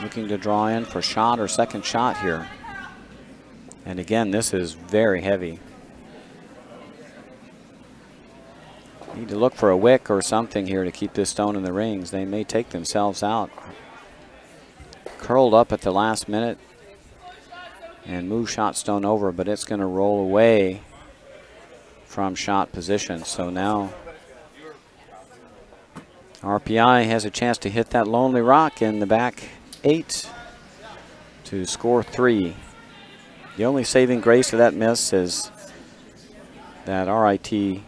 Looking to draw in for shot or second shot here. And again, this is very heavy. Need to look for a wick or something here to keep this stone in the rings. They may take themselves out. Curled up at the last minute and move shot stone over, but it's going to roll away from shot position. So now RPI has a chance to hit that lonely rock in the back 8 to score 3. The only saving grace of that miss is that RIT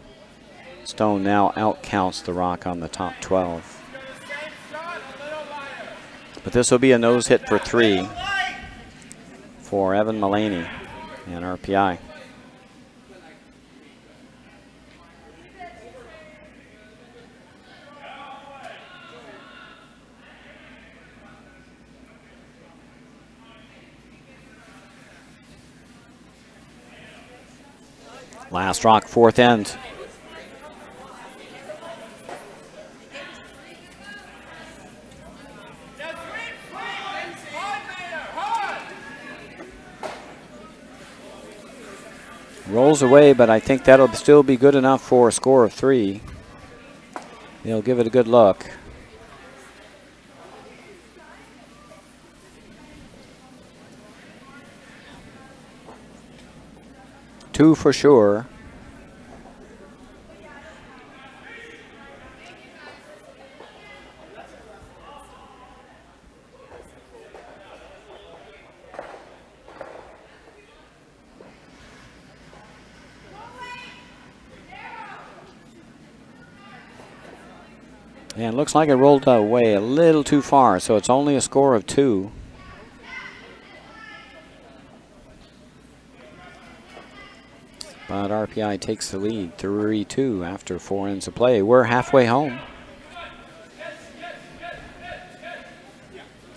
stone now outcounts the rock on the top 12. But this will be a nose hit for 3 for Evan Mullaney and RPI. Last rock, 4th end. Rolls away, but I think that'll still be good enough for a score of 3. They'll give it a good look. Two for sure. And it looks like it rolled away a little too far, so it's only a score of 2. But RPI takes the lead, 3-2 after 4 ends of play. We're halfway home.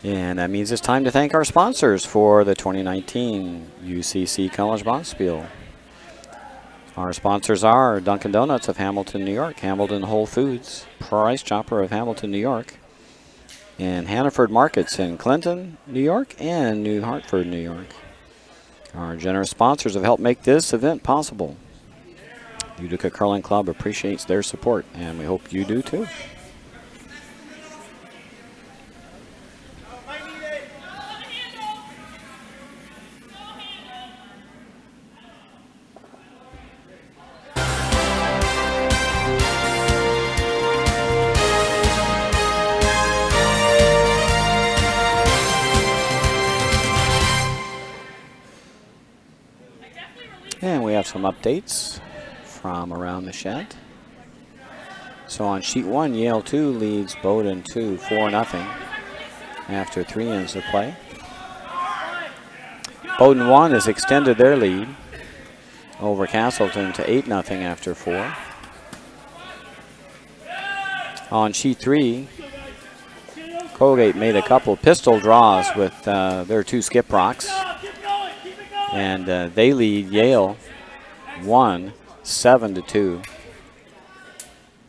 And that means it's time to thank our sponsors for the 2019 UCC College Bonspiel. Our sponsors are Dunkin' Donuts of Hamilton, New York, Hamilton Whole Foods, Price Chopper of Hamilton, New York, and Hannaford Markets in Clinton, New York, and New Hartford, New York. Our generous sponsors have helped make this event possible. Utica Curling Club appreciates their support, and we hope you do too. And we have some updates from around the shed. So on sheet 1, Yale 2 leads Bowdoin 2 4-0 after 3 innings of play. Bowdoin 1 has extended their lead over Castleton to 8-0 after 4. On sheet 3, Colgate made a couple pistol draws with their 2 skip rocks. And they lead Yale 7-2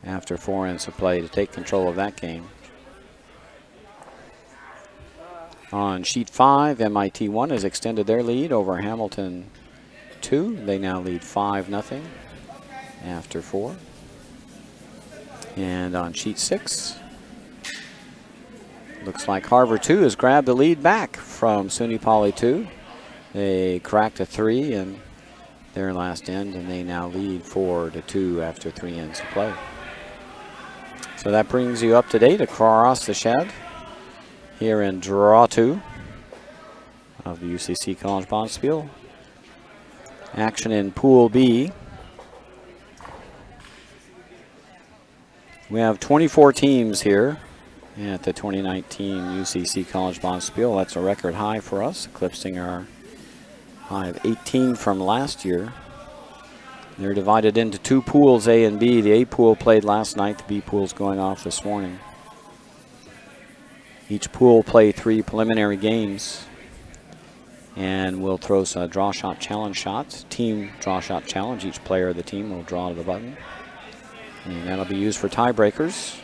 after 4 innings of play to take control of that game. On sheet 5, MIT 1 has extended their lead over Hamilton 2. They now lead 5-0 after 4. And on sheet 6, looks like Harvard 2 has grabbed the lead back from SUNY Poly 2. They cracked a 3 in their last end, and they now lead 4-2 after 3 innings of play. So that brings you up to date across the shed here in draw 2 of the UCC College Bonspiel. Action in Pool B. We have 24 teams here at the 2019 UCC College Bonspiel. That's a record high for us, eclipsing our high of 18 from last year. They're divided into 2 pools, A and B. The A pool played last night. The B pool's going off this morning. Each pool play 3 preliminary games, and we'll throw some draw shot challenge shots. Team draw shot challenge. Each player of the team will draw to the button, and that'll be used for tiebreakers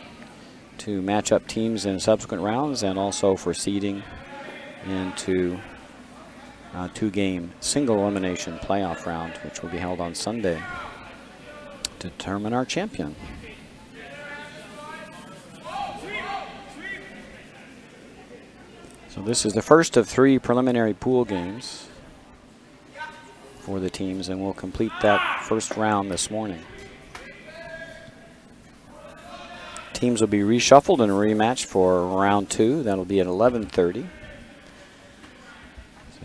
to match up teams in subsequent rounds, and also for seeding into 2-game single elimination playoff round, which will be held on Sunday to determine our champion. So this is the first of 3 preliminary pool games for the teams, and we'll complete that first round this morning. Teams will be reshuffled and rematched for round 2. That'll be at 11:30.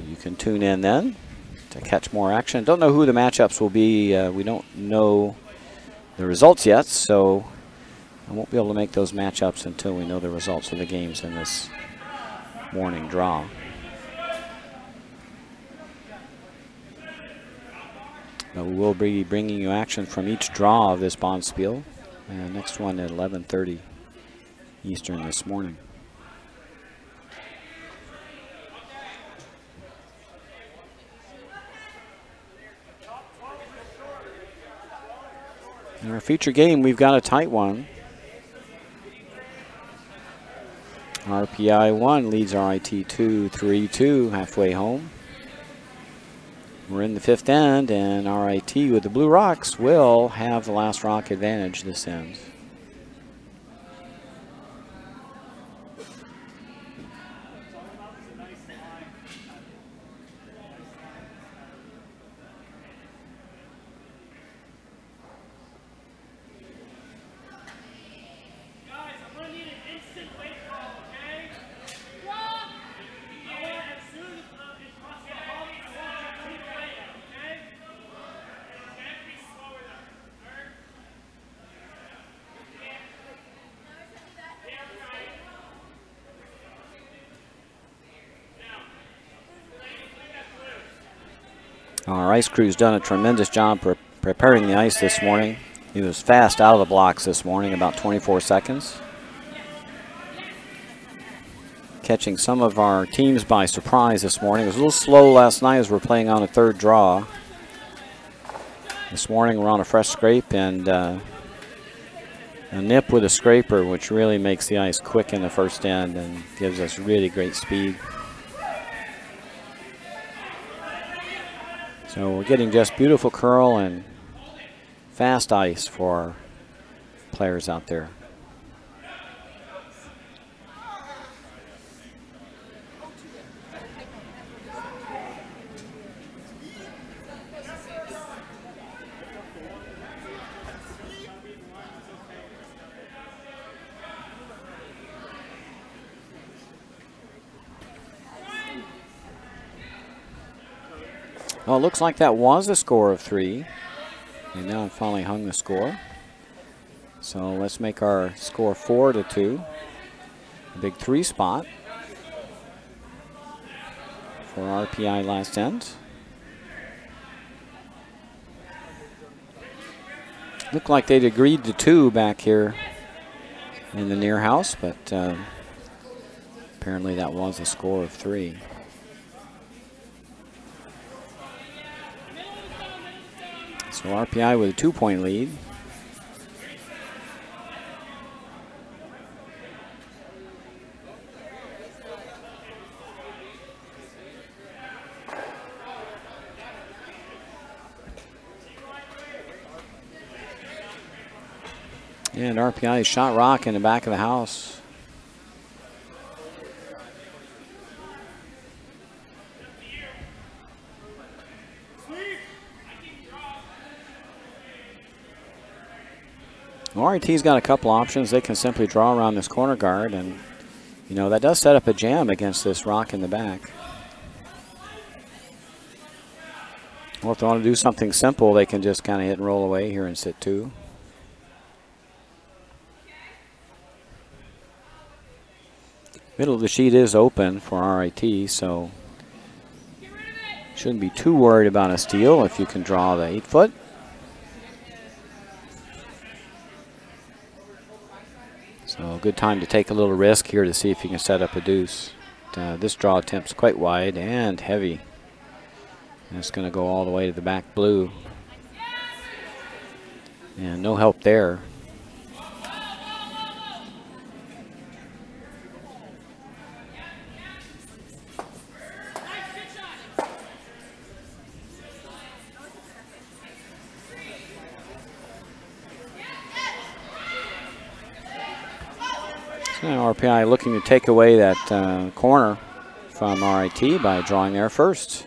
You can tune in then to catch more action. Don't know who the matchups will be. We don't know the results yet, so I won't be able to make those matchups until we know the results of the games in this morning draw. But we will be bringing you action from each draw of this Bonspiel. Next one at 11:30 Eastern this morning. In our feature game, we've got a tight one. RPI 1 leads RIT 2 3-2 halfway home. We're in the 5th end, and RIT with the blue rocks will have the last rock advantage this end. Our ice crew's done a tremendous job preparing the ice this morning. He was fast out of the blocks this morning, about 24 seconds. Catching some of our teams by surprise this morning. It was a little slow last night as we're playing on a 3rd draw. This morning we're on a fresh scrape and a nip with a scraper, which really makes the ice quick in the 1st end and gives us really great speed. So we're getting just beautiful curl and fast ice for our players out there. Well, it looks like that was a score of 3. And now I've finally hung the score. So let's make our score 4-2. A big 3 spot for RPI last end. Looked like they'd agreed to 2 back here in the near house, but apparently that was a score of 3. So RPI with a 2-point lead. And RPI shot rock in the back of the house. RIT's got a couple options. They can simply draw around this corner guard, and you know that does set up a jam against this rock in the back. Or if they want to do something simple, they can just kind of hit and roll away here and sit 2. Middle of the sheet is open for RIT, so shouldn't be too worried about a steal if you can draw the 8-foot. So a good time to take a little risk here to see if you can set up a deuce. This draw attempt's quite wide and heavy. And it's going to go all the way to the back blue. And no help there. Now RPI looking to take away that corner from RIT by drawing there first.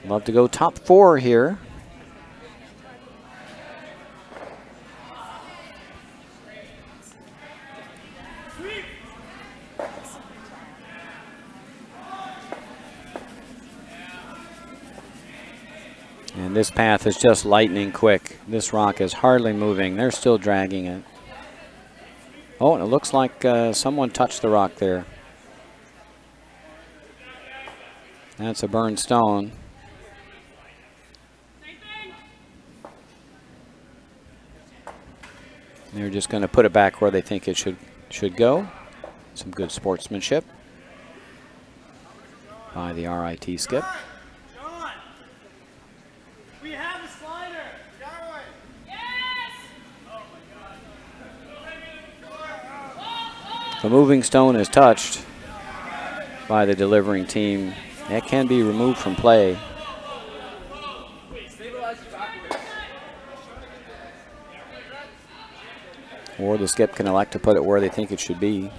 Love to go top 4 here. And this path is just lightning quick. This rock is hardly moving. They're still dragging it. Oh, and it looks like someone touched the rock there. That's a burned stone. They're just going to put it back where they think it should go. Some good sportsmanship by the RIT skip. John, we have a slider. The moving stone is touched by the delivering team. That can be removed from play. Or the skip can elect to put it where they think it should be.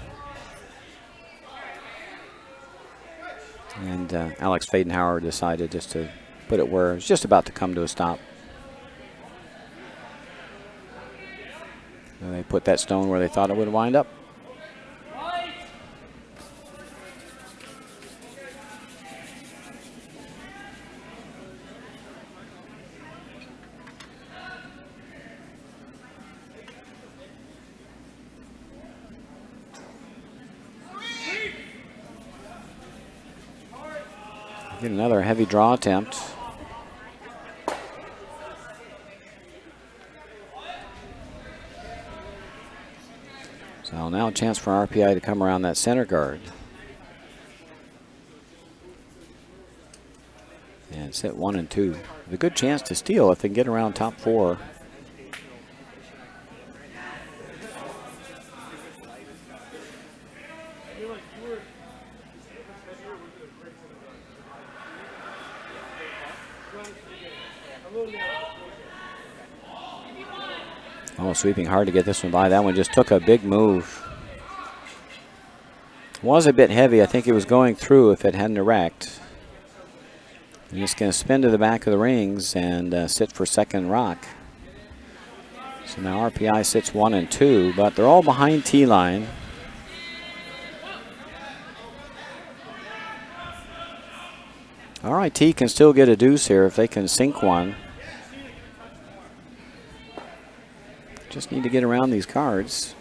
And Alex Fadenhauer decided just to put it where it's just about to come to a stop. And they put that stone where they thought it would wind up. Get another heavy draw attempt. So now a chance for RPI to come around that center guard. And sit 1 and 2. With a good chance to steal if they can get around top 4. Oh, sweeping hard to get this one by. That one just took a big move. Was a bit heavy. I think it was going through if it hadn't erect. And just going to spin to the back of the rings and sit for second rock. So now RPI sits 1 and 2, but they're all behind tee line. RIT can still get a deuce here if they can sink one. Just need to get around these cards.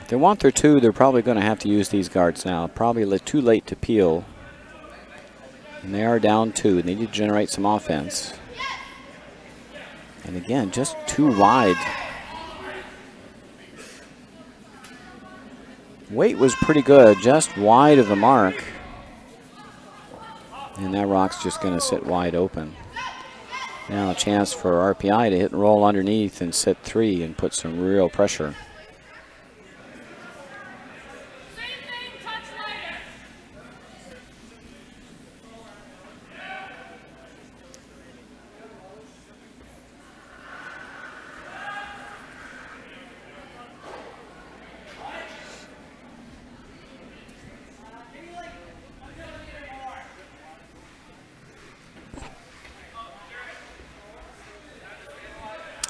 If they want their 2, they're probably going to have to use these guards now. Probably too late to peel. And they are down 2. They need to generate some offense. And again, just too wide. Weight was pretty good, just wide of the mark. And that rock's just going to sit wide open. Now a chance for RPI to hit and roll underneath and sit 3 and put some real pressure.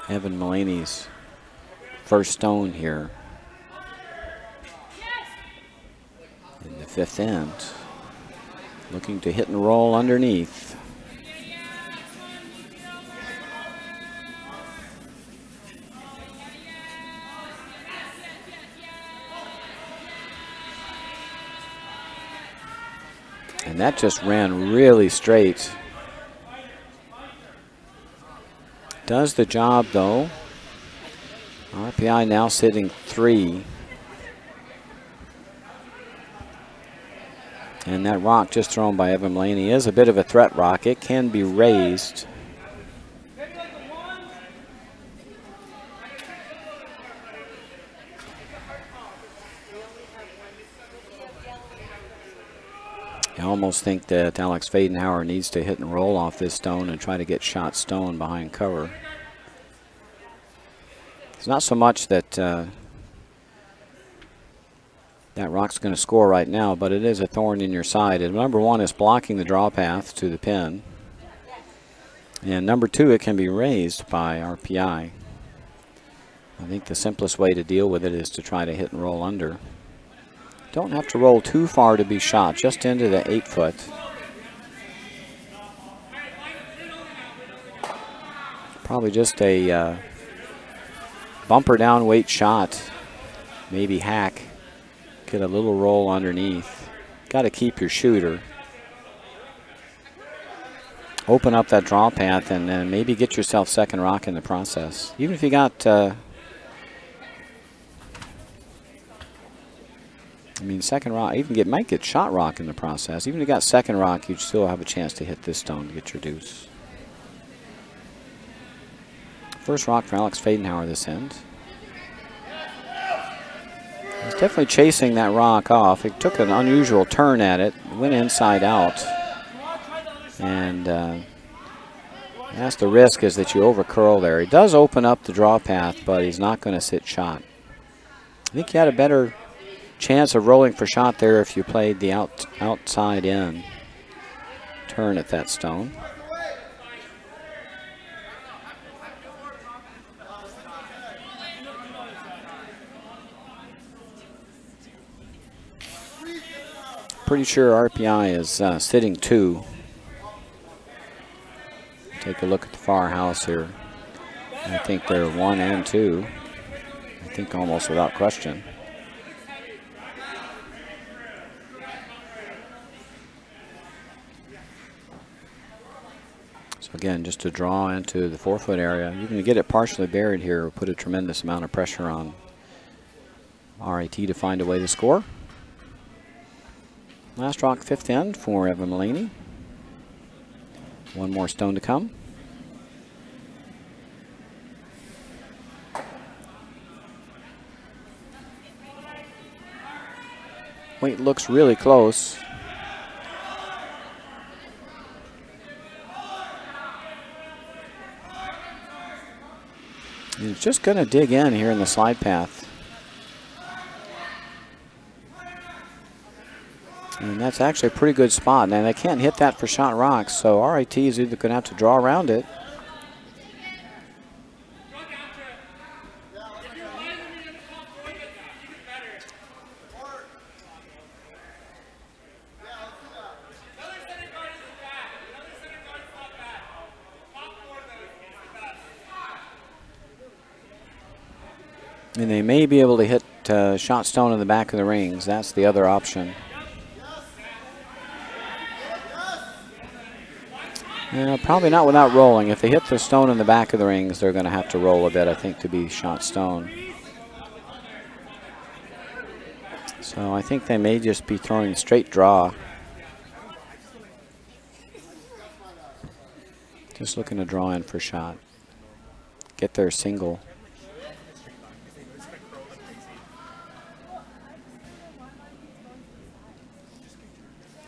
Evan Mulaney's first stone here in the 5th end. Looking to hit and roll underneath. And that just ran really straight. Does the job though. RPI now sitting 3. And that rock just thrown by Evan Mulaney is a bit of a threat rock. It can be raised. I almost think that Alex Fadenhauer needs to hit and roll off this stone and try to get shot stone behind cover. It's not so much that that rock's going to score right now, but it is a thorn in your side. And number 1 is blocking the draw path to the pin. And number 2, it can be raised by RPI. I think the simplest way to deal with it is to try to hit and roll under. Don't have to roll too far to be shot, just into the 8-foot. Probably just a bumper down weight shot, maybe hack, get a little roll underneath. Got to keep your shooter. Open up that draw path and then maybe get yourself second rock in the process. Even if you got second rock, even might get shot rock in the process. Even if you got second rock, you still have a chance to hit this stone to get your deuce. First rock for Alex Fadenhauer this end. He's definitely chasing that rock off. He took an unusual turn at it, went inside out. And that's the risk, is that you over curl there. He does open up the draw path, but he's not going to sit shot. I think he had a better chance of rolling for shot there if you played the outside in turn at that stone. Pretty sure RPI is sitting 2. Take a look at the far house here. I think they're 1 and 2. I think almost without question. So again, just to draw into the 4-foot area. You can get it partially buried here, or put a tremendous amount of pressure on RIT to find a way to score. Last rock, 5th end for Evan Mulaney. 1 more stone to come. Weight looks really close. He's just going to dig in here in the slide path. And that's actually a pretty good spot. And they can't hit that for shot rocks, so RIT is either going to have to draw around it. And they may be able to hit shot stone in the back of the rings. That's the other option. Probably not without rolling. If they hit the stone in the back of the rings, they're going to have to roll a bit, I think, to be shot stone. So I think they may just be throwing straight draw. Just looking to draw in for shot. Get their single.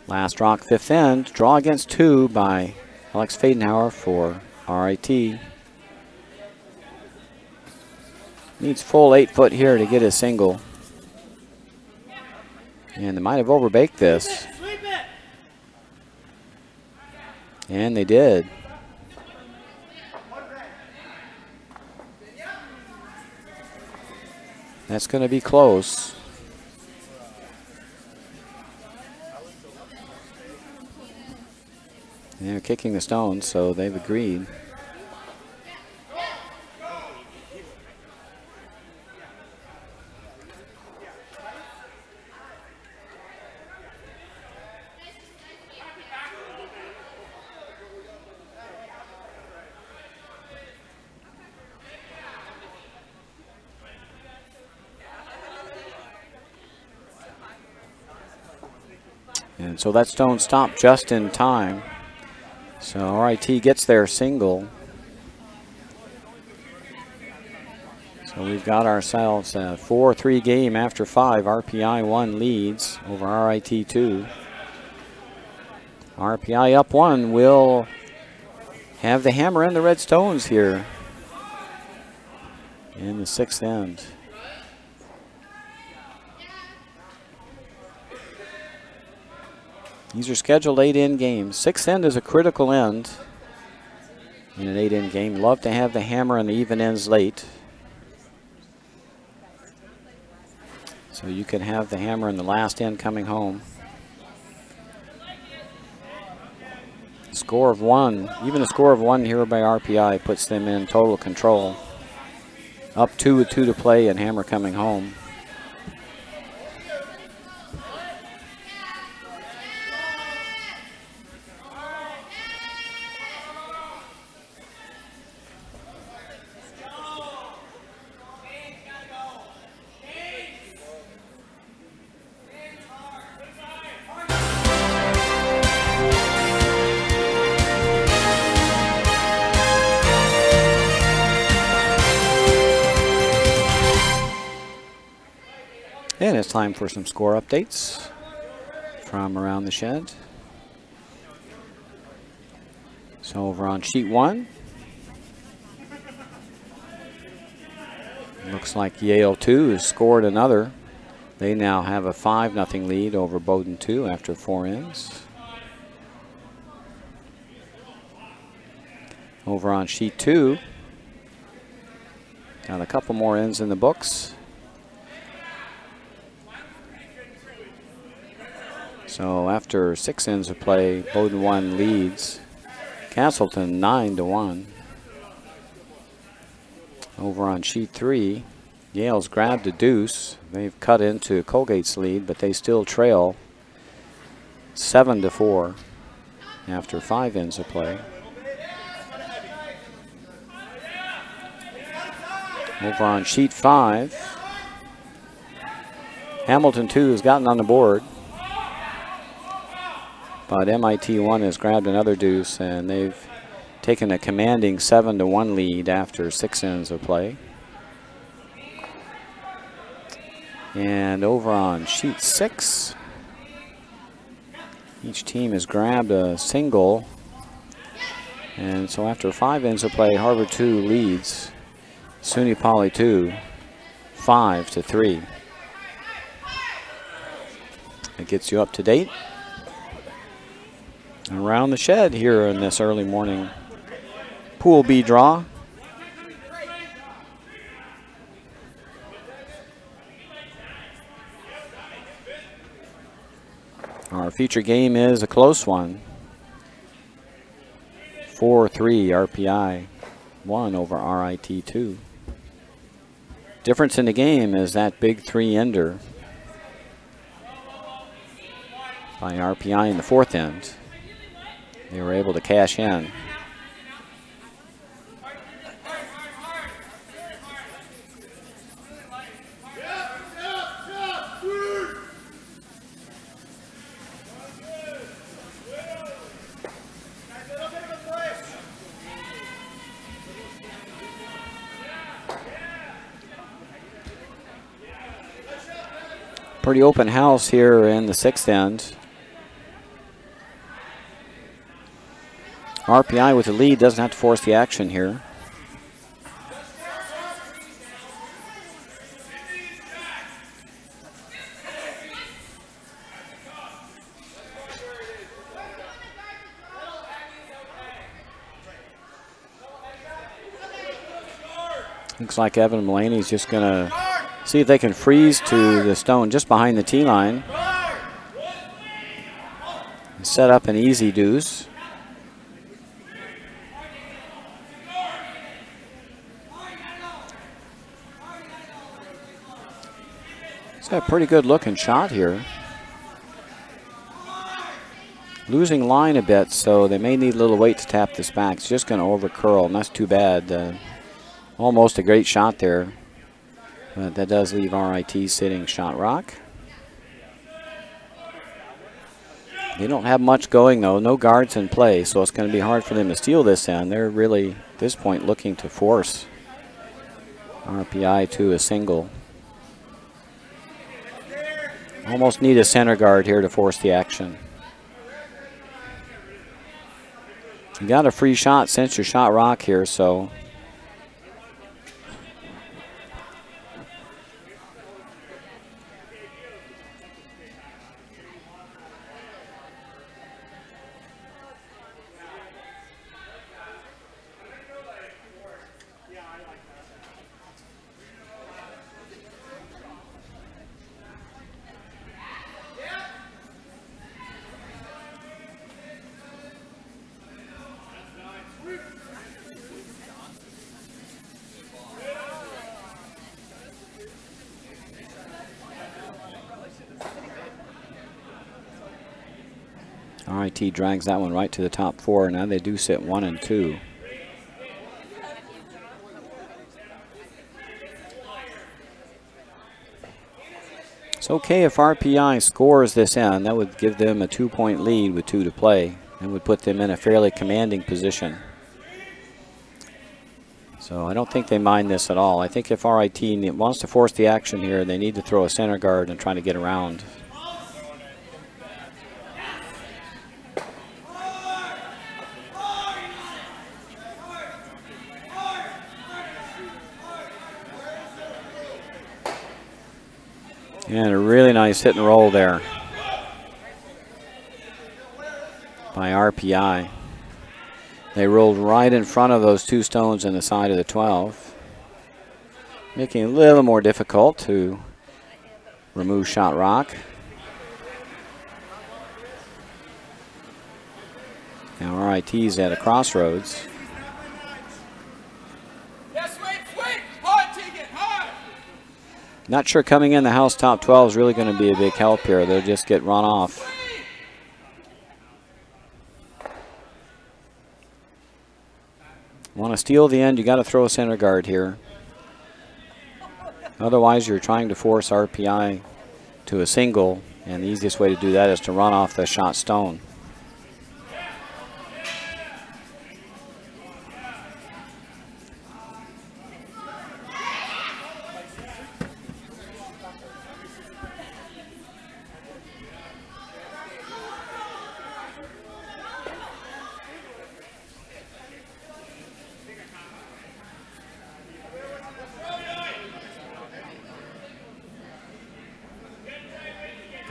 Last rock, fifth end. Draw against 2 by Alex Fadenhauer for RIT. Needs full 8 foot here to get a single. And they might have overbaked this. And they did. That's going to be close. They're kicking the stones, so they've agreed. And so that stone stopped just in time. So RIT gets their single. So we've got ourselves a 4-3 game after 5. RPI 1 leads over RIT 2. RPI up 1 will have the hammer and the red stones here in the 6th end. These are scheduled 8-end games. 6th end is a critical end in an 8-end game. Love to have the hammer and the even ends late. So you can have the hammer in the last end coming home. Score of 1, even a score of 1 here by RPI puts them in total control. Up 2 with 2 to play and hammer coming home. And it's time for some score updates from around the shed. So over on sheet 1, looks like Yale 2 has scored another. They now have a 5-0 lead over Bowdoin 2 after 4 ends. Over on sheet 2, got a couple more ends in the books. So after 6 ends of play, Bowdoin 1 leads Castleton 9-1. Over on sheet 3, Yale's grabbed a deuce. They've cut into Colgate's lead, but they still trail 7-4 after 5 ends of play. Over on sheet 5, Hamilton 2 has gotten on the board. But MIT 1 has grabbed another deuce, and they've taken a commanding 7-1 lead after 6 ends of play. And over on sheet 6, Each team has grabbed a single. And so after 5 innings of play, Harvard 2 leads SUNY Poly 2 5-3. It gets you up to date around the shed here in this early morning Pool B draw. Our feature game is a close one. 4-3 RPI 1 over RIT 2. Difference in the game is that big 3-ender by RPI in the 4th end. They were able to cash in. Pretty open house here in the 6th end. RPI with the lead doesn't have to force the action here. Looks like Evan Mulaney's just going to see if they can freeze to the stone just behind the tee line. Set up an easy deuce. It's got a pretty good looking shot here. Losing line a bit, so they may need a little weight to tap this back. It's just going to over curl, and that's too bad. Almost a great shot there. But that does leave RIT sitting shot rock. They don't have much going though, no guards in play, so it's going to be hard for them to steal this end. They're really, at this point, looking to force RPI to a single. Almost need a center guard here to force the action. You got a free shot since your shot rock here, so RIT drags that one right to the top 4. Now they do sit 1 and 2. It's okay if RPI scores this end. That would give them a 2-point lead with 2 to play. It would put them in a fairly commanding position. So I don't think they mind this at all. I think if RIT wants to force the action here, they need to throw a center guard and try to get around. And a really nice hit and roll there by RPI. They rolled right in front of those 2 stones in the side of the 12, making it a little more difficult to remove shot rock. Now RIT's at a crossroads. Not sure coming in the house top 12 is really going to be a big help here. They'll just get run off. Want to steal the end, you got to throw a center guard here. Otherwise, you're trying to force RPI to a single, and the easiest way to do that is to run off the shot stone.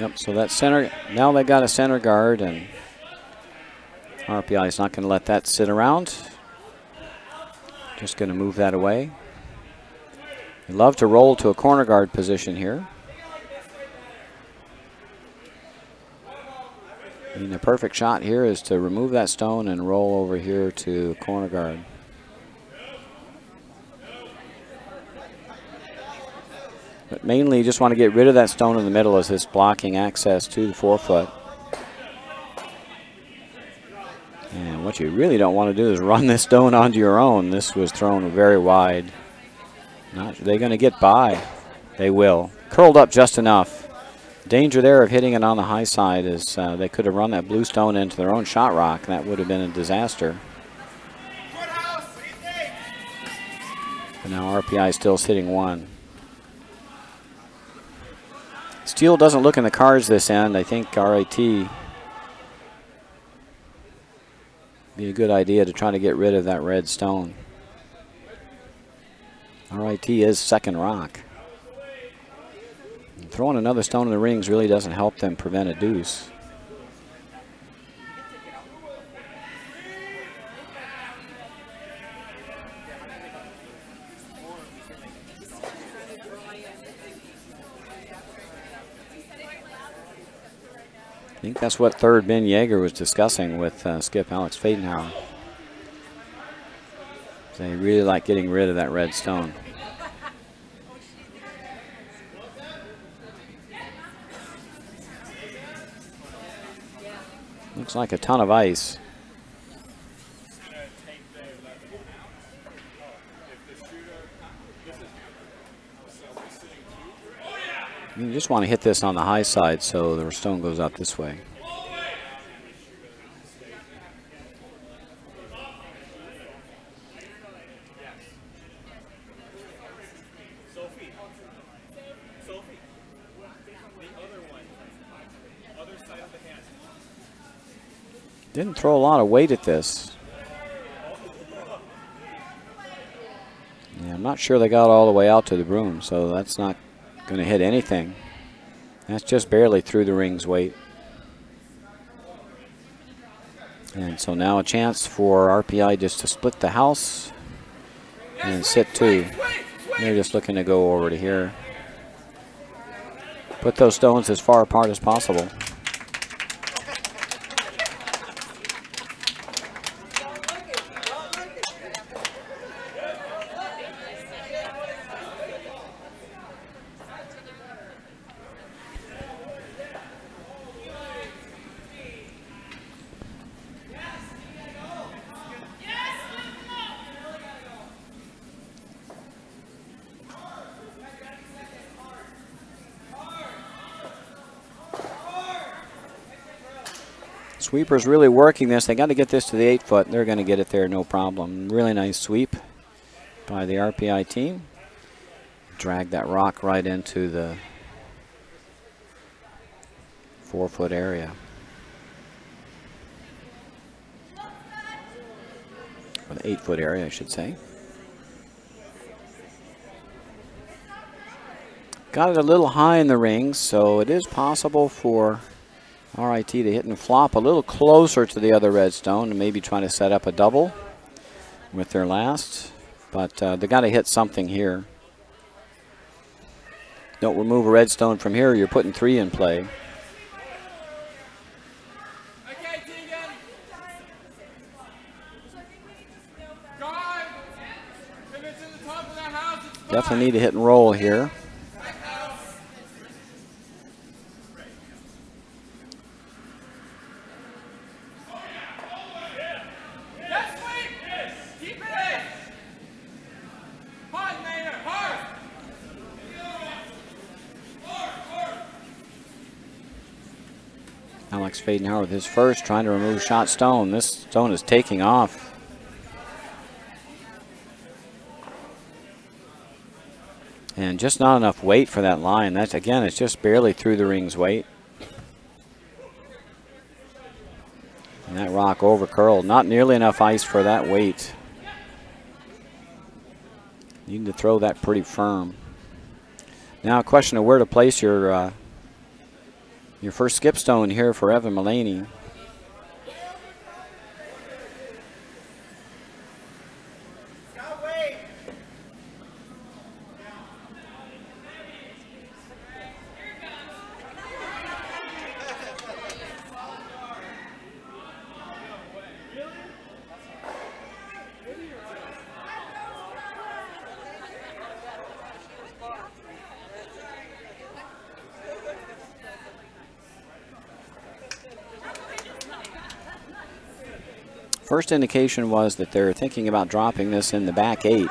Yep, so that center, now they got a center guard, and RPI is not going to let that sit around. Just going to move that away. They love to roll to a corner guard position here. And the perfect shot here is to remove that stone and roll over here to corner guard. But mainly you just want to get rid of that stone in the middle as it's blocking access to the 4-foot. And what you really don't want to do is run this stone onto your own. This was thrown very wide. Are they going to get by? They will. Curled up just enough. Danger there of hitting it on the high side is they could have run that blue stone into their own shot rock. That would have been a disaster. But now RPI is still sitting 1. Steele doesn't look in the cards this end. I think RIT be a good idea to try to get rid of that red stone. RIT is second rock. And throwing another stone in the rings really doesn't help them prevent a deuce. I think that's what third Ben Yeager was discussing with skip Alex Fadenhauer. They really like getting rid of that red stone. Looks like a ton of ice. You just want to hit this on the high side so the stone goes up this way. Didn't throw a lot of weight at this. Yeah, I'm not sure they got all the way out to the broom, so that's not going to hit anything. That's just barely through the ring's weight. And so now a chance for RPI just to split the house and sit 2. They're just looking to go over to here. Put those stones as far apart as possible. Sweeper's really working this. They got to get this to the 8-foot. They're going to get it there, no problem. Really nice sweep by the RPI team. Drag that rock right into the 4-foot area. Or the 8-foot area, I should say. Got it a little high in the rings, so it is possible for RIT to hit and flop a little closer to the other red stone and maybe trying to set up a double with their last. But they got to hit something here. Don't remove a red stone from here, you're putting 3 in play. Definitely need to hit and roll here. Alex Fadenhauer with his first, trying to remove shot stone. This stone is taking off. And just not enough weight for that line. That's, again, it's just barely through the ring's weight. And that rock over curled. Not nearly enough ice for that weight. You need to throw that pretty firm. Now a question of where to place your Your first skip stone here for Evan Mullaney. First indication was that they're thinking about dropping this in the back 8.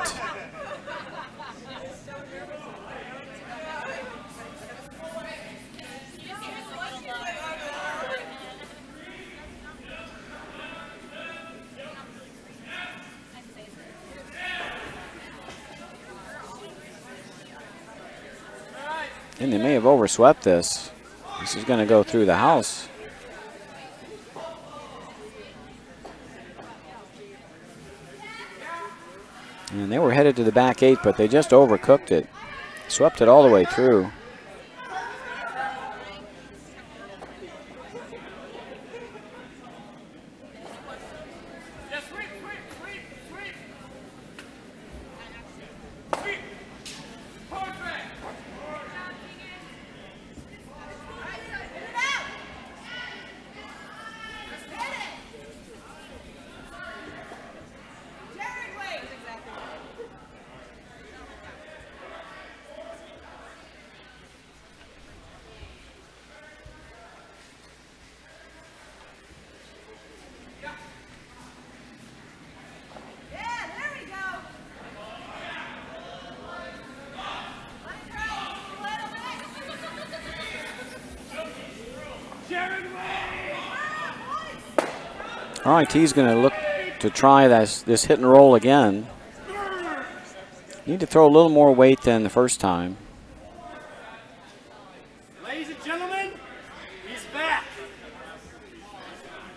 And they may have overswept this. This is going to go through the house. And they were headed to the back 8, but they just overcooked it. Swept it all the way through. RIT's going to look to try this hit and roll again. Need to throw a little more weight than the first time. Ladies and gentlemen, he's back.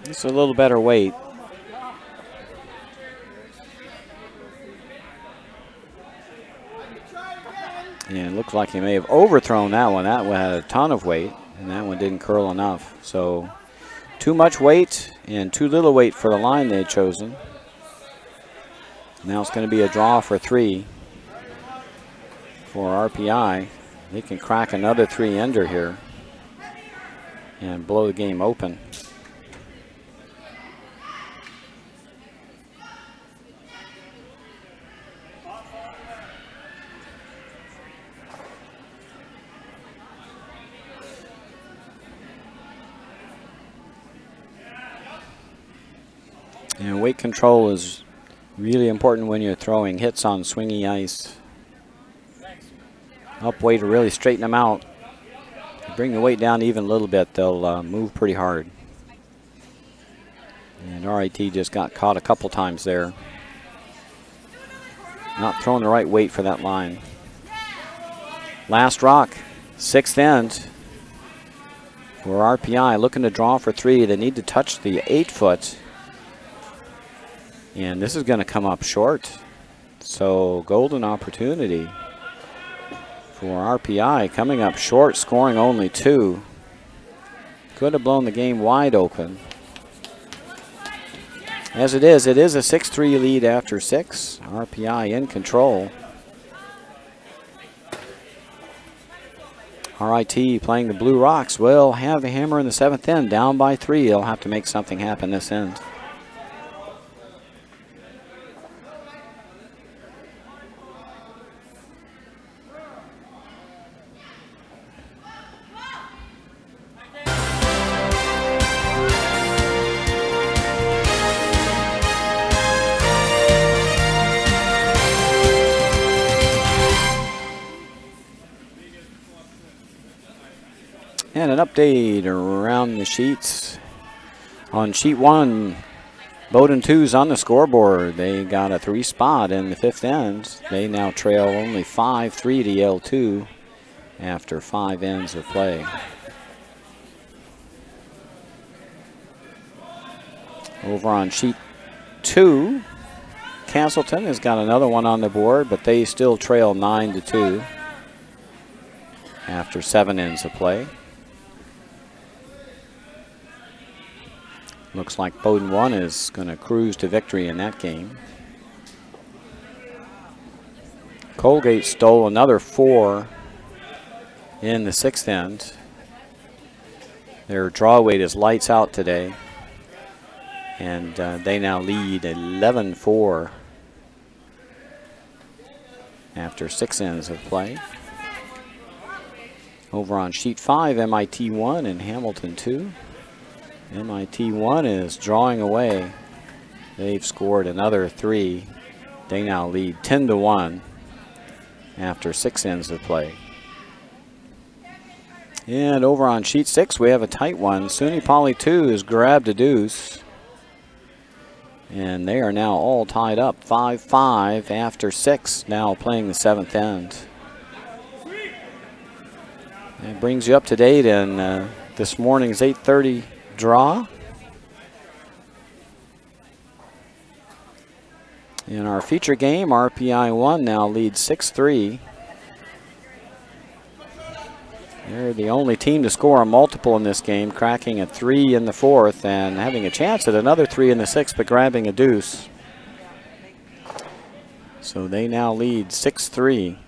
It's a little better weight. And it looks like he may have overthrown that one. That one had a ton of weight, and that one didn't curl enough. So too much weight and too little weight for the line they'd chosen. Now it's going to be a draw for 3 for RPI. They can crack another 3-ender here and blow the game open. And weight control is really important when you're throwing hits on swingy ice. Up weight to really straighten them out. Bring the weight down even a little bit, they'll move pretty hard. And RIT just got caught a couple times there. Not throwing the right weight for that line. Last rock, 6th end for RPI, looking to draw for 3. They need to touch the 8-foot. And this is going to come up short. So golden opportunity for RPI, coming up short, scoring only 2. Could have blown the game wide open. As it is a 6-3 lead after 6. RPI in control. RIT playing the Blue Rocks will have a hammer in the 7th end, down by 3. They'll have to make something happen this end. And an update around the sheets. On sheet 1, Bowdoin 2's on the scoreboard. They got a 3 spot in the 5th end. They now trail only 5-3 to Yale 2 after 5 ends of play. Over on sheet 2, Castleton has got another one on the board, but they still trail 9-2 after 7 ends of play. Looks like Bowdoin 1 is going to cruise to victory in that game. Colgate stole another 4 in the 6th end. Their draw weight is lights out today, and they now lead 11-4 after 6 ends of play. Over on sheet 5, MIT 1 and Hamilton 2. MIT 1 is drawing away. They've scored another 3. They now lead 10-1 after 6 ends of play. And over on sheet 6, we have a tight one. SUNY Poly 2 has grabbed a deuce. And they are now all tied up, 5-5 after 6, now playing the 7th end. That brings you up to date in this morning's 8:30 draw. In our feature game, RPI 1 now leads 6-3. They're the only team to score a multiple in this game, cracking a 3 in the 4th and having a chance at another 3 in the 6th, but grabbing a deuce. So they now lead 6-3.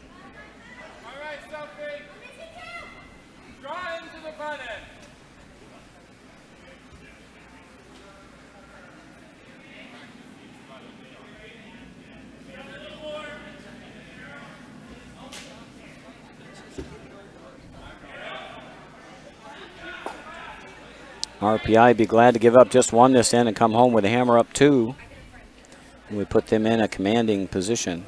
RPI be glad to give up just 1 this end and come home with a hammer up 2. And we put them in a commanding position.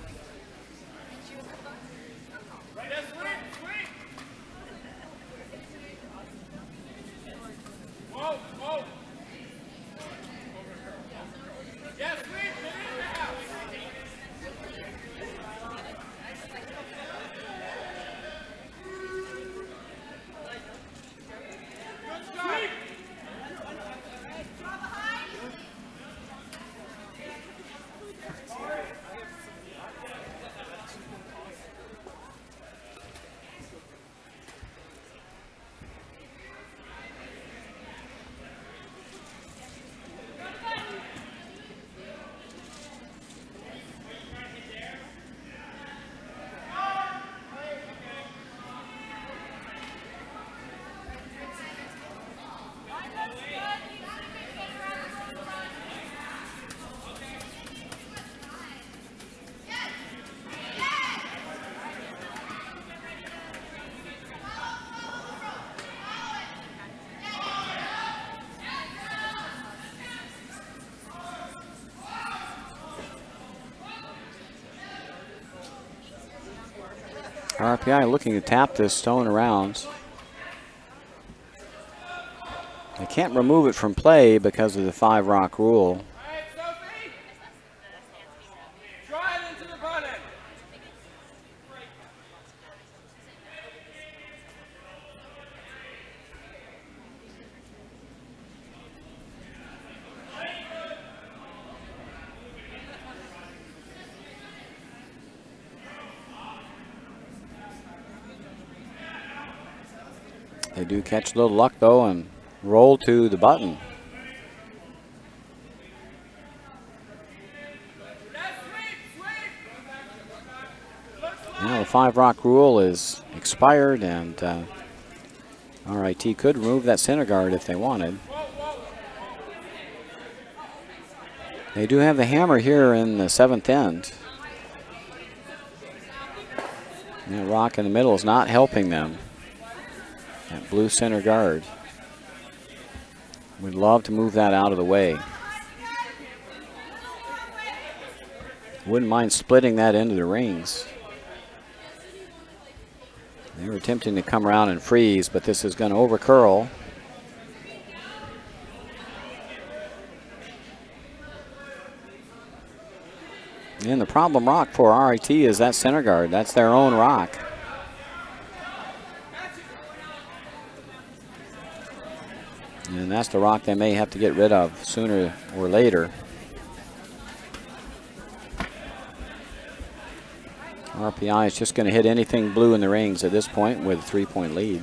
RPI looking to tap this stone around. They can't remove it from play because of the 5-rock rule. They do catch a little luck, though, and roll to the button. Now the 5-rock rule is expired, and RIT could remove that center guard if they wanted. They do have the hammer here in the 7th end. And that rock in the middle is not helping them. That blue center guard. We'd love to move that out of the way. Wouldn't mind splitting that into the rings. They were attempting to come around and freeze, but this is going to overcurl. And the problem rock for RIT is that center guard. That's their own rock. And that's the rock they may have to get rid of sooner or later. RPI is just going to hit anything blue in the rings at this point with a 3-point lead.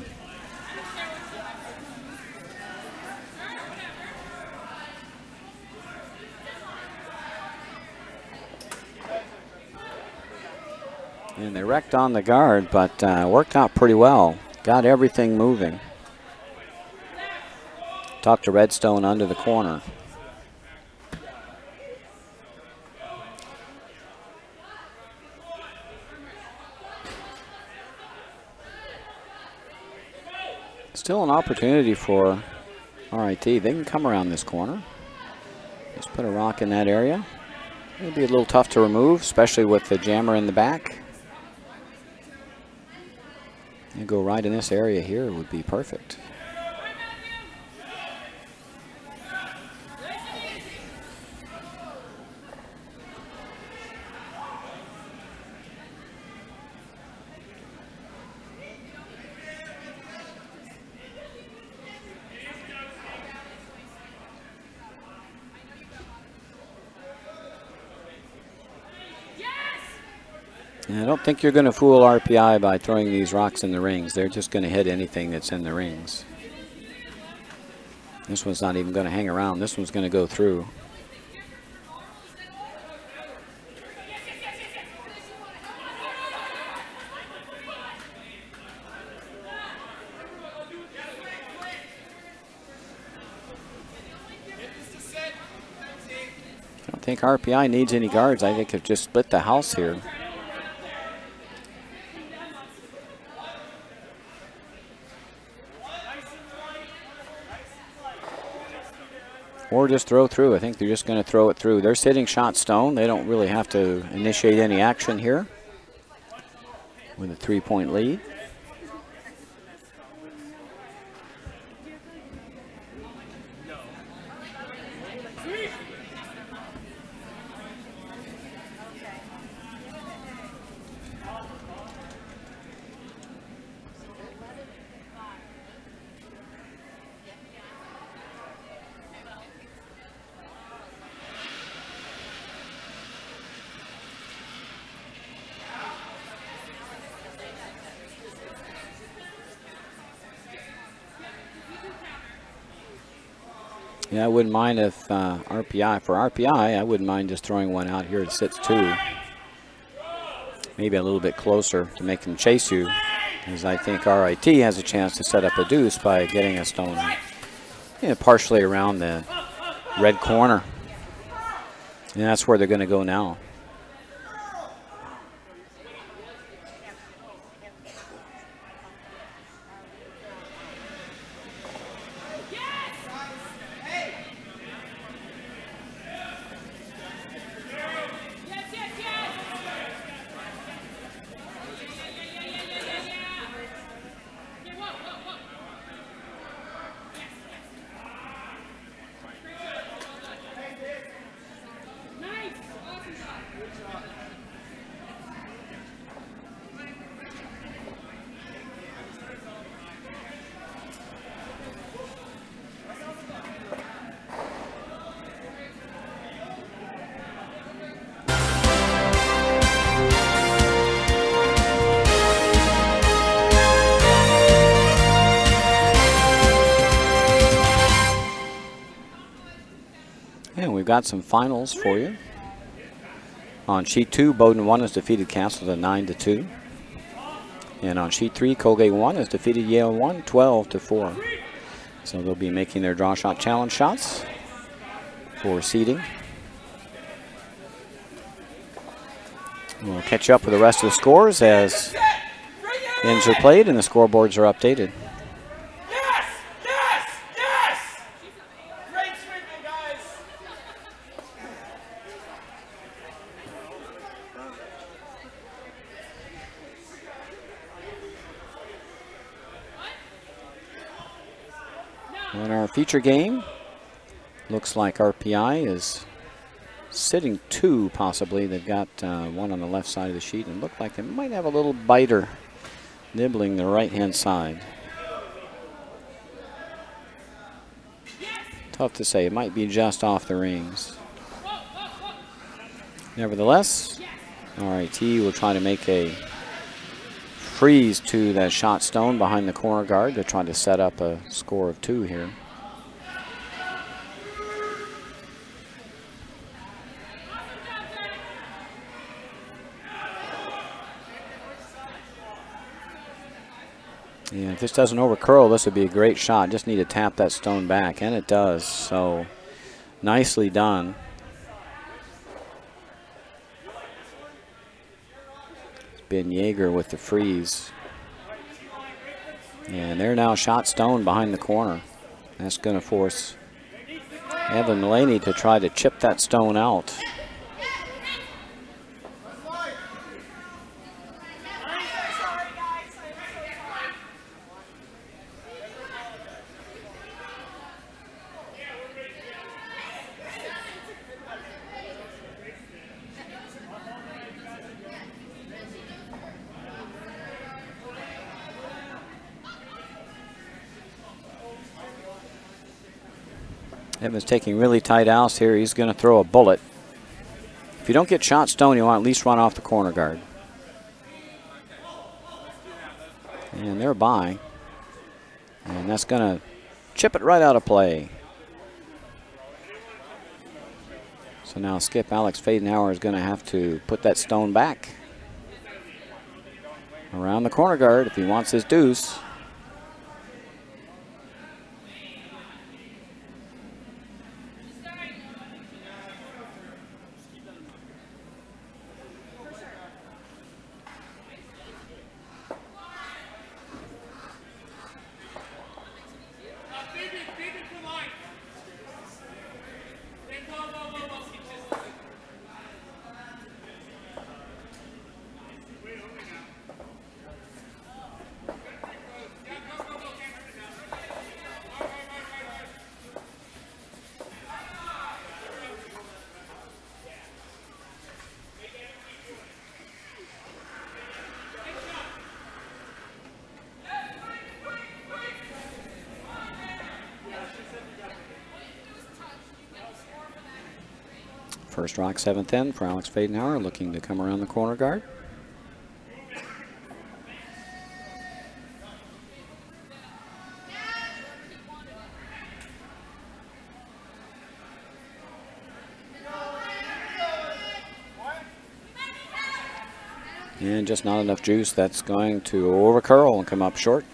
And they wrecked on the guard, but worked out pretty well. Got everything moving. Tucked to Redstone under the corner. Still an opportunity for RIT. They can come around this corner. Just put a rock in that area. It'll be a little tough to remove, especially with the jammer in the back. And go right in this area here would be perfect. And I don't think you're going to fool RPI by throwing these rocks in the rings. They're just going to hit anything that's in the rings. This one's not even going to hang around. This one's going to go through. I don't think RPI needs any guards. I think they've just split the house here. Or just throw through. I think they're just going to throw it through. They're sitting shot stone. They don't really have to initiate any action here with a 3-point lead. Yeah, I wouldn't mind if for RPI, I wouldn't mind just throwing one out here that sits 2. Maybe a little bit closer to make them chase you, as I think RIT has a chance to set up a deuce by getting a stone partially around the red corner. And that's where they're going to go now. We've got some finals for you. On sheet 2, Bowdoin 1 has defeated Castleton 9-2. And on sheet 3, Colgate 1 has defeated Yale 1 12-4. So they'll be making their draw shot challenge shots for seeding. We'll catch up with the rest of the scores as ends are played and the scoreboards are updated. In our feature game, looks like RPI is sitting 2 possibly. They've got one on the left side of the sheet and look like they might have a little biter nibbling the right-hand side. Tough to say. It might be just off the rings. Nevertheless, RIT will try to make a freeze to that shot stone behind the corner guard to try to set up a score of 2 here. And if this doesn't overcurl, this would be a great shot. Just need to tap that stone back, and it does. So nicely done. Ben Yeager with the freeze. And they're now shot stone behind the corner. That's going to force Evan Mullaney to try to chip that stone out. Evan's taking really tight house here. He's going to throw a bullet. If you don't get shot stone, you want to at least run off the corner guard. And they're by. And that's going to chip it right out of play. So now Skip Alex Fadenhauer is going to have to put that stone back around the corner guard if he wants his deuce. First rock, 7th end for Alex Fadenhauer, looking to come around the corner guard. And just not enough juice. That's going to overcurl and come up short.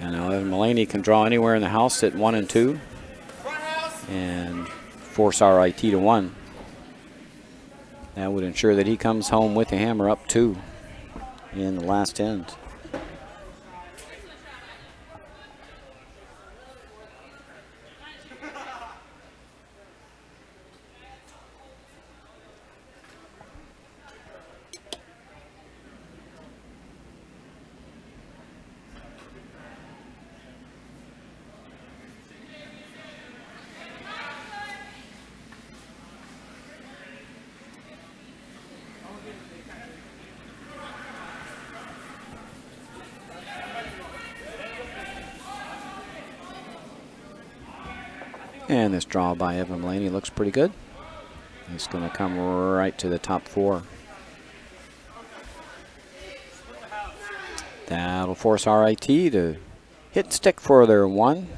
And now Evan Mullaney can draw anywhere in the house at 1 and 2 and force RIT to 1. That would ensure that he comes home with the hammer up 2 in the last end. And this draw by Evan Mullaney looks pretty good. It's going to come right to the top 4. That'll force RIT to hit stick for their 1.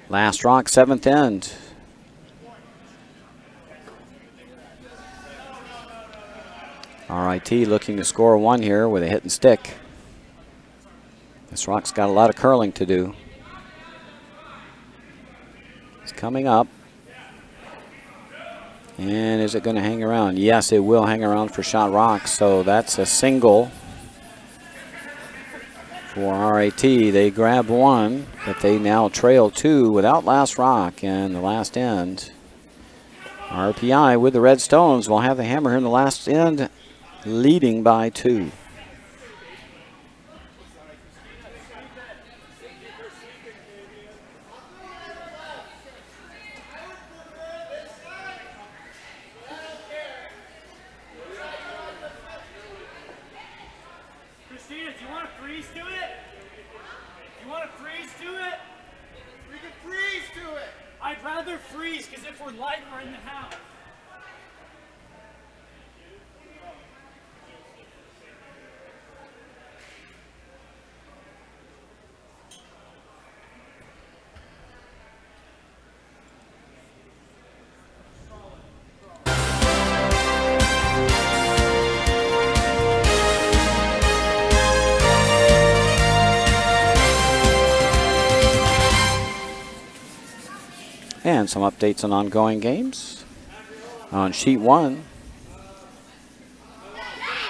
Last rock, 7th end. RIT looking to score 1 here with a hit and stick. This rock's got a lot of curling to do. It's coming up. And is it going to hang around? Yes, it will hang around for shot rock. So that's a single for RIT. They grab 1, but they now trail 2 without last rock, and the last end RPI with the red stones will have the hammer here in the last end, leading by 2. Christina, do you want to freeze to it? You want to freeze to it? We can freeze to it. I'd rather freeze, because if we're light, we're in the house. And some updates on ongoing games. On sheet 1,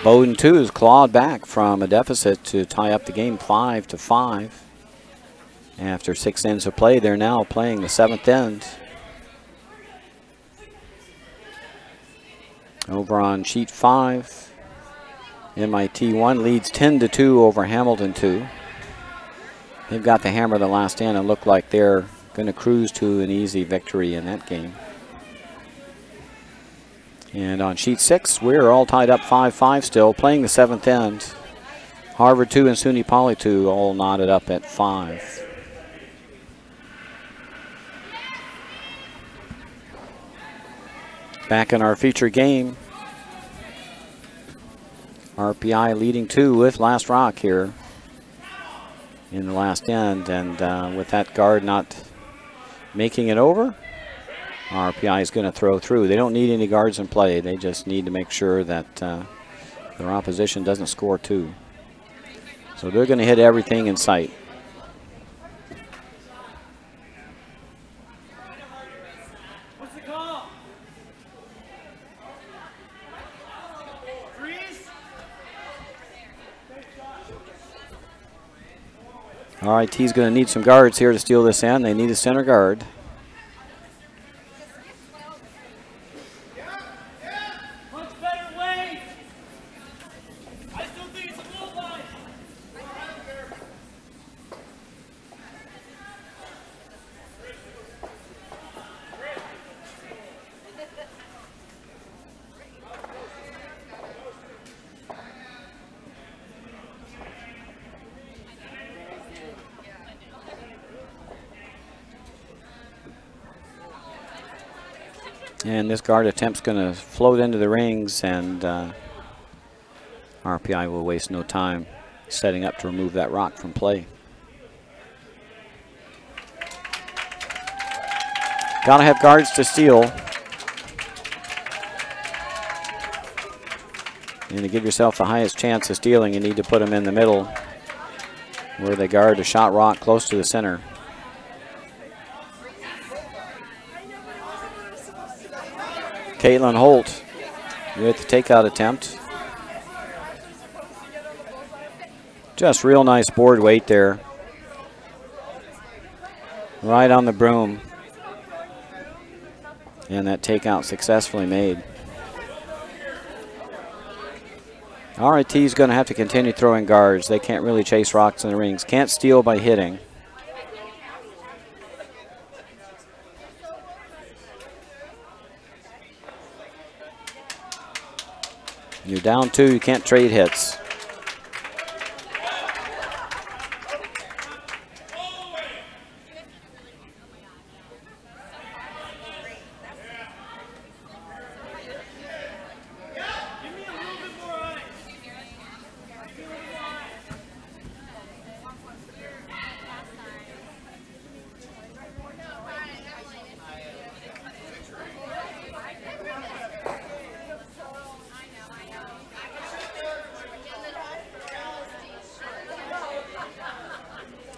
Bowdoin 2 has clawed back from a deficit to tie up the game 5-5. After 6 ends of play, they're now playing the 7th end. Over on sheet 5, MIT 1 leads 10-2 over Hamilton 2. They've got the hammer the last end and look like they're going to cruise to an easy victory in that game. And on sheet 6, we're all tied up 5-5 still, playing the 7th end. Harvard 2 and SUNY Poly 2 all knotted up at 5. Back in our feature game, RPI leading 2 with last rock here in the last end, and with that guard not making it over, RPI is going to throw through. They don't need any guards in play. They just need to make sure that their opposition doesn't score 2. So they're going to hit everything in sight. What's the call? Freeze? All right, T's going to need some guards here to steal this end. They need a center guard. Much better way. I still think it's a little light. And this guard attempt's going to float into the rings, and RPI will waste no time setting up to remove that rock from play. Got to have guards to steal. And to give yourself the highest chance of stealing, you need to put them in the middle where they guard a shot rock close to the center. Caitlin Holt with the takeout attempt. Just real nice board weight there. Right on the broom. And that takeout successfully made. RIT is going to have to continue throwing guards. They can't really chase rocks in the rings. Can't steal by hitting. You're down 2, you can't trade hits.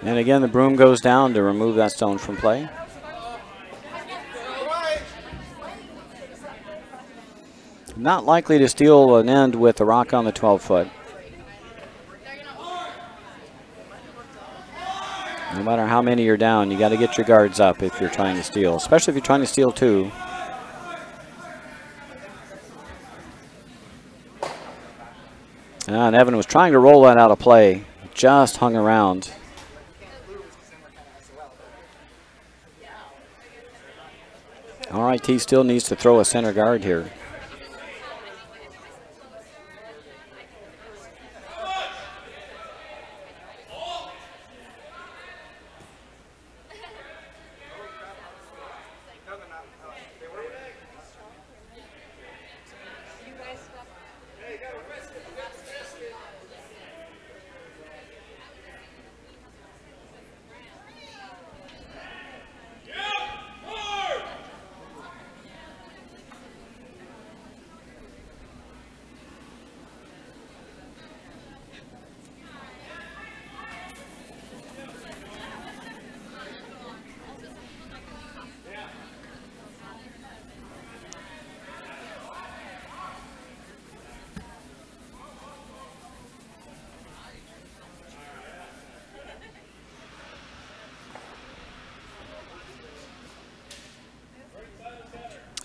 And again, the broom goes down to remove that stone from play. Not likely to steal an end with the rock on the 12-foot. No matter how many you're down, you got to get your guards up if you're trying to steal, especially if you're trying to steal 2. And Evan was trying to roll that out of play. Just hung around. RIT still needs to throw a center guard here.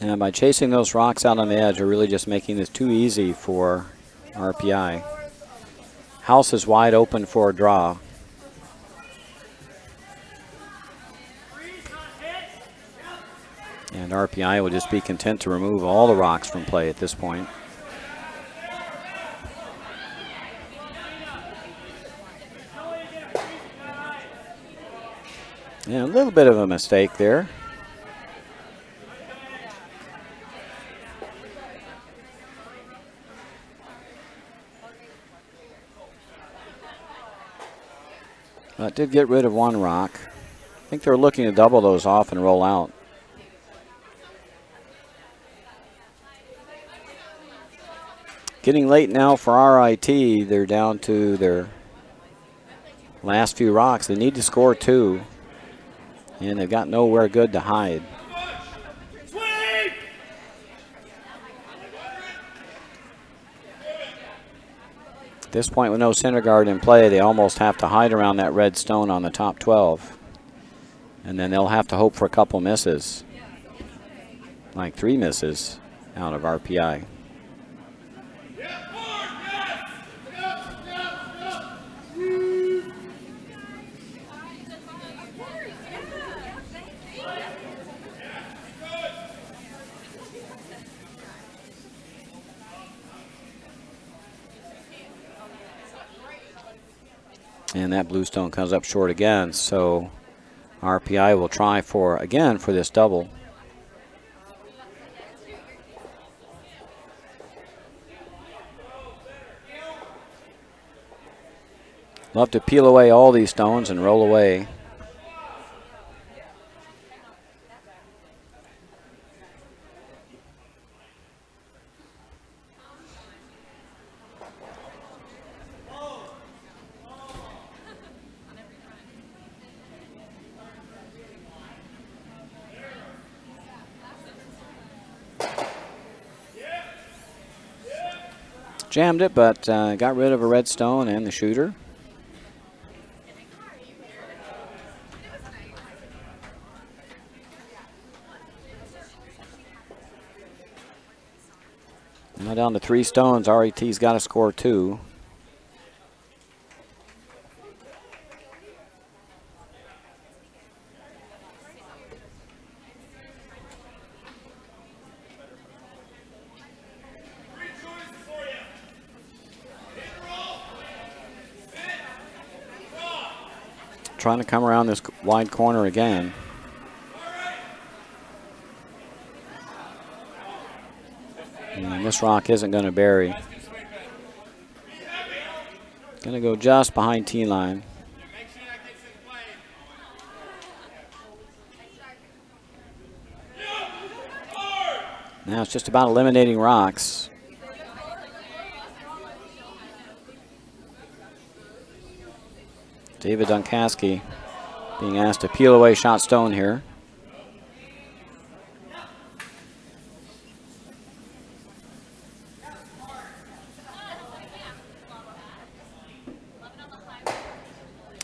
And by chasing those rocks out on the edge, we're really just making this too easy for RPI. House is wide open for a draw. And RPI will just be content to remove all the rocks from play at this point. Yeah, a little bit of a mistake there. But did get rid of one rock. I think they're looking to double those off and roll out. Getting late now for RIT. They're down to their last few rocks. They need to score 2. And they've got nowhere good to hide. At this point, with no center guard in play, they almost have to hide around that red stone on the top 12. And then they'll have to hope for a couple misses. Like 3 misses out of RPI. And that blue stone comes up short again, so RPI will try for, again, for this double. Love to peel away all these stones and roll away. Jammed it, but got rid of a red stone and the shooter. Now down to 3 stones. RET's got to score 2. Trying to come around this wide corner again. And this rock isn't going to bury. Going to go just behind tee line. Now it's just about eliminating rocks. David Dunkaski being asked to peel away shot stone here.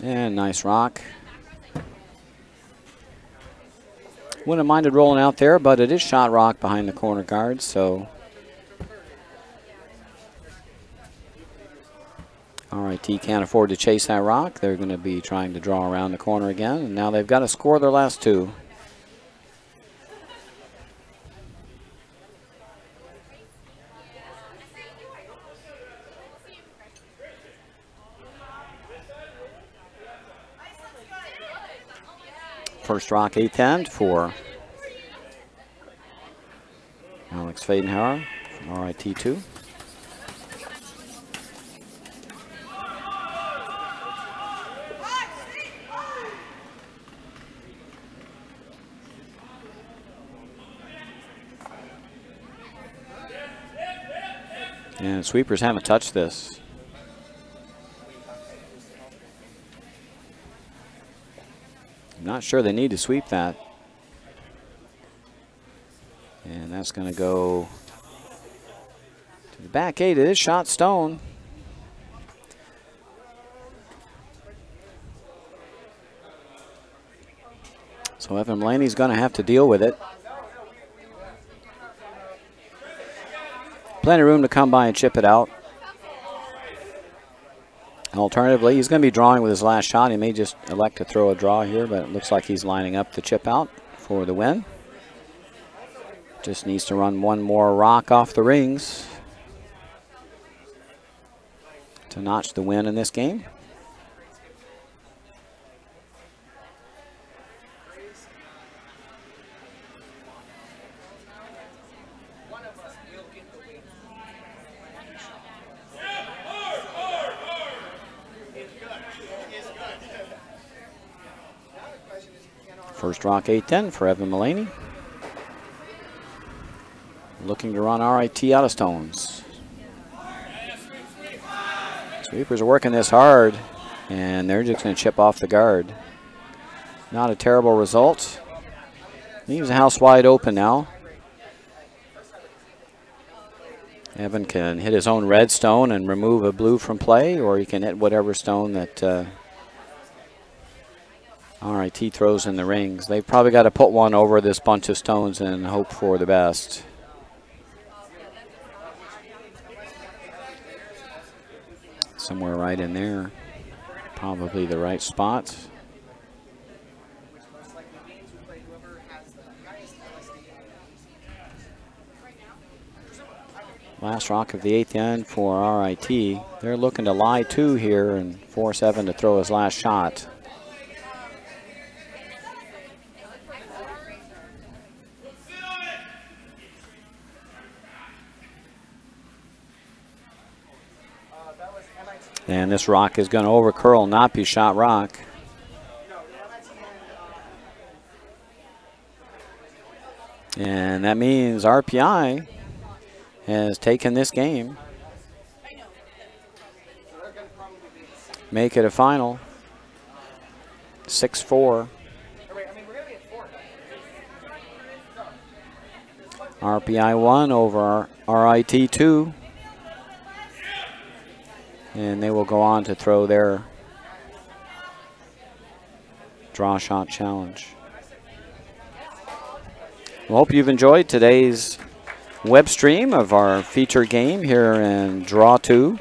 And nice rock. Wouldn't have minded rolling out there, but it is shot rock behind the corner guard, so RIT can't afford to chase that rock. They're going to be trying to draw around the corner again, and now they've got to score their last two. First rock, 8th end for Alex Fadenhauer from RIT2. And sweepers haven't touched this. I'm not sure they need to sweep that. And that's going to go to the back 8. It is shot stone. So Evan Mulaney's going to have to deal with it. Plenty of room to come by and chip it out. Alternatively, he's going to be drawing with his last shot. He may just elect to throw a draw here, but it looks like he's lining up the chip out for the win. Just needs to run one more rock off the rings to notch the win in this game. First rock 8-10 for Evan Mulaney. Looking to run RIT out of stones. Sweepers are working this hard, and they're just going to chip off the guard. Not a terrible result. Leaves the house wide open now. Evan can hit his own red stone and remove a blue from play, or he can hit whatever stone that RIT throws in the rings. They've probably got to put one over this bunch of stones and hope for the best. Somewhere right in there. Probably the right spot. Last rock of the 8th end for RIT. They're looking to lie 2 here and force Evan to throw his last shot. And this rock is going to overcurl, not be shot rock. And that means RPI has taken this game. Make it a final. 6-4. RPI 1 over RIT 2. And they will go on to throw their draw shot challenge. We hope you've enjoyed today's web stream of our feature game here in Draw 2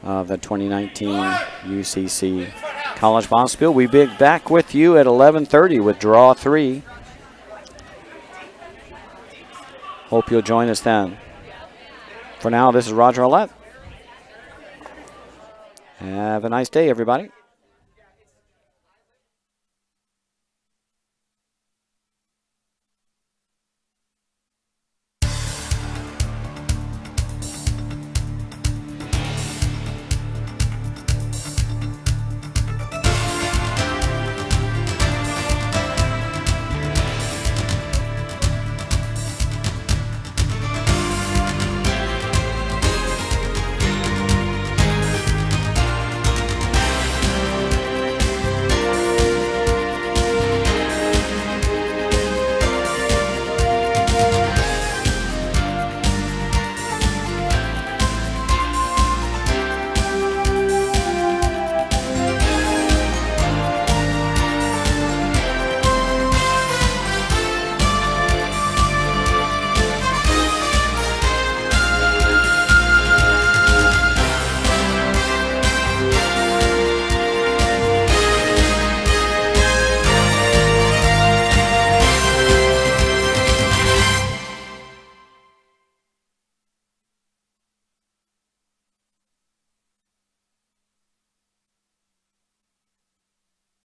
of the 2019 UCC College Bonspiel. We'll be back with you at 11:30 with Draw 3. Hope you'll join us then. For now, this is Roger Ouellette. Have a nice day, everybody.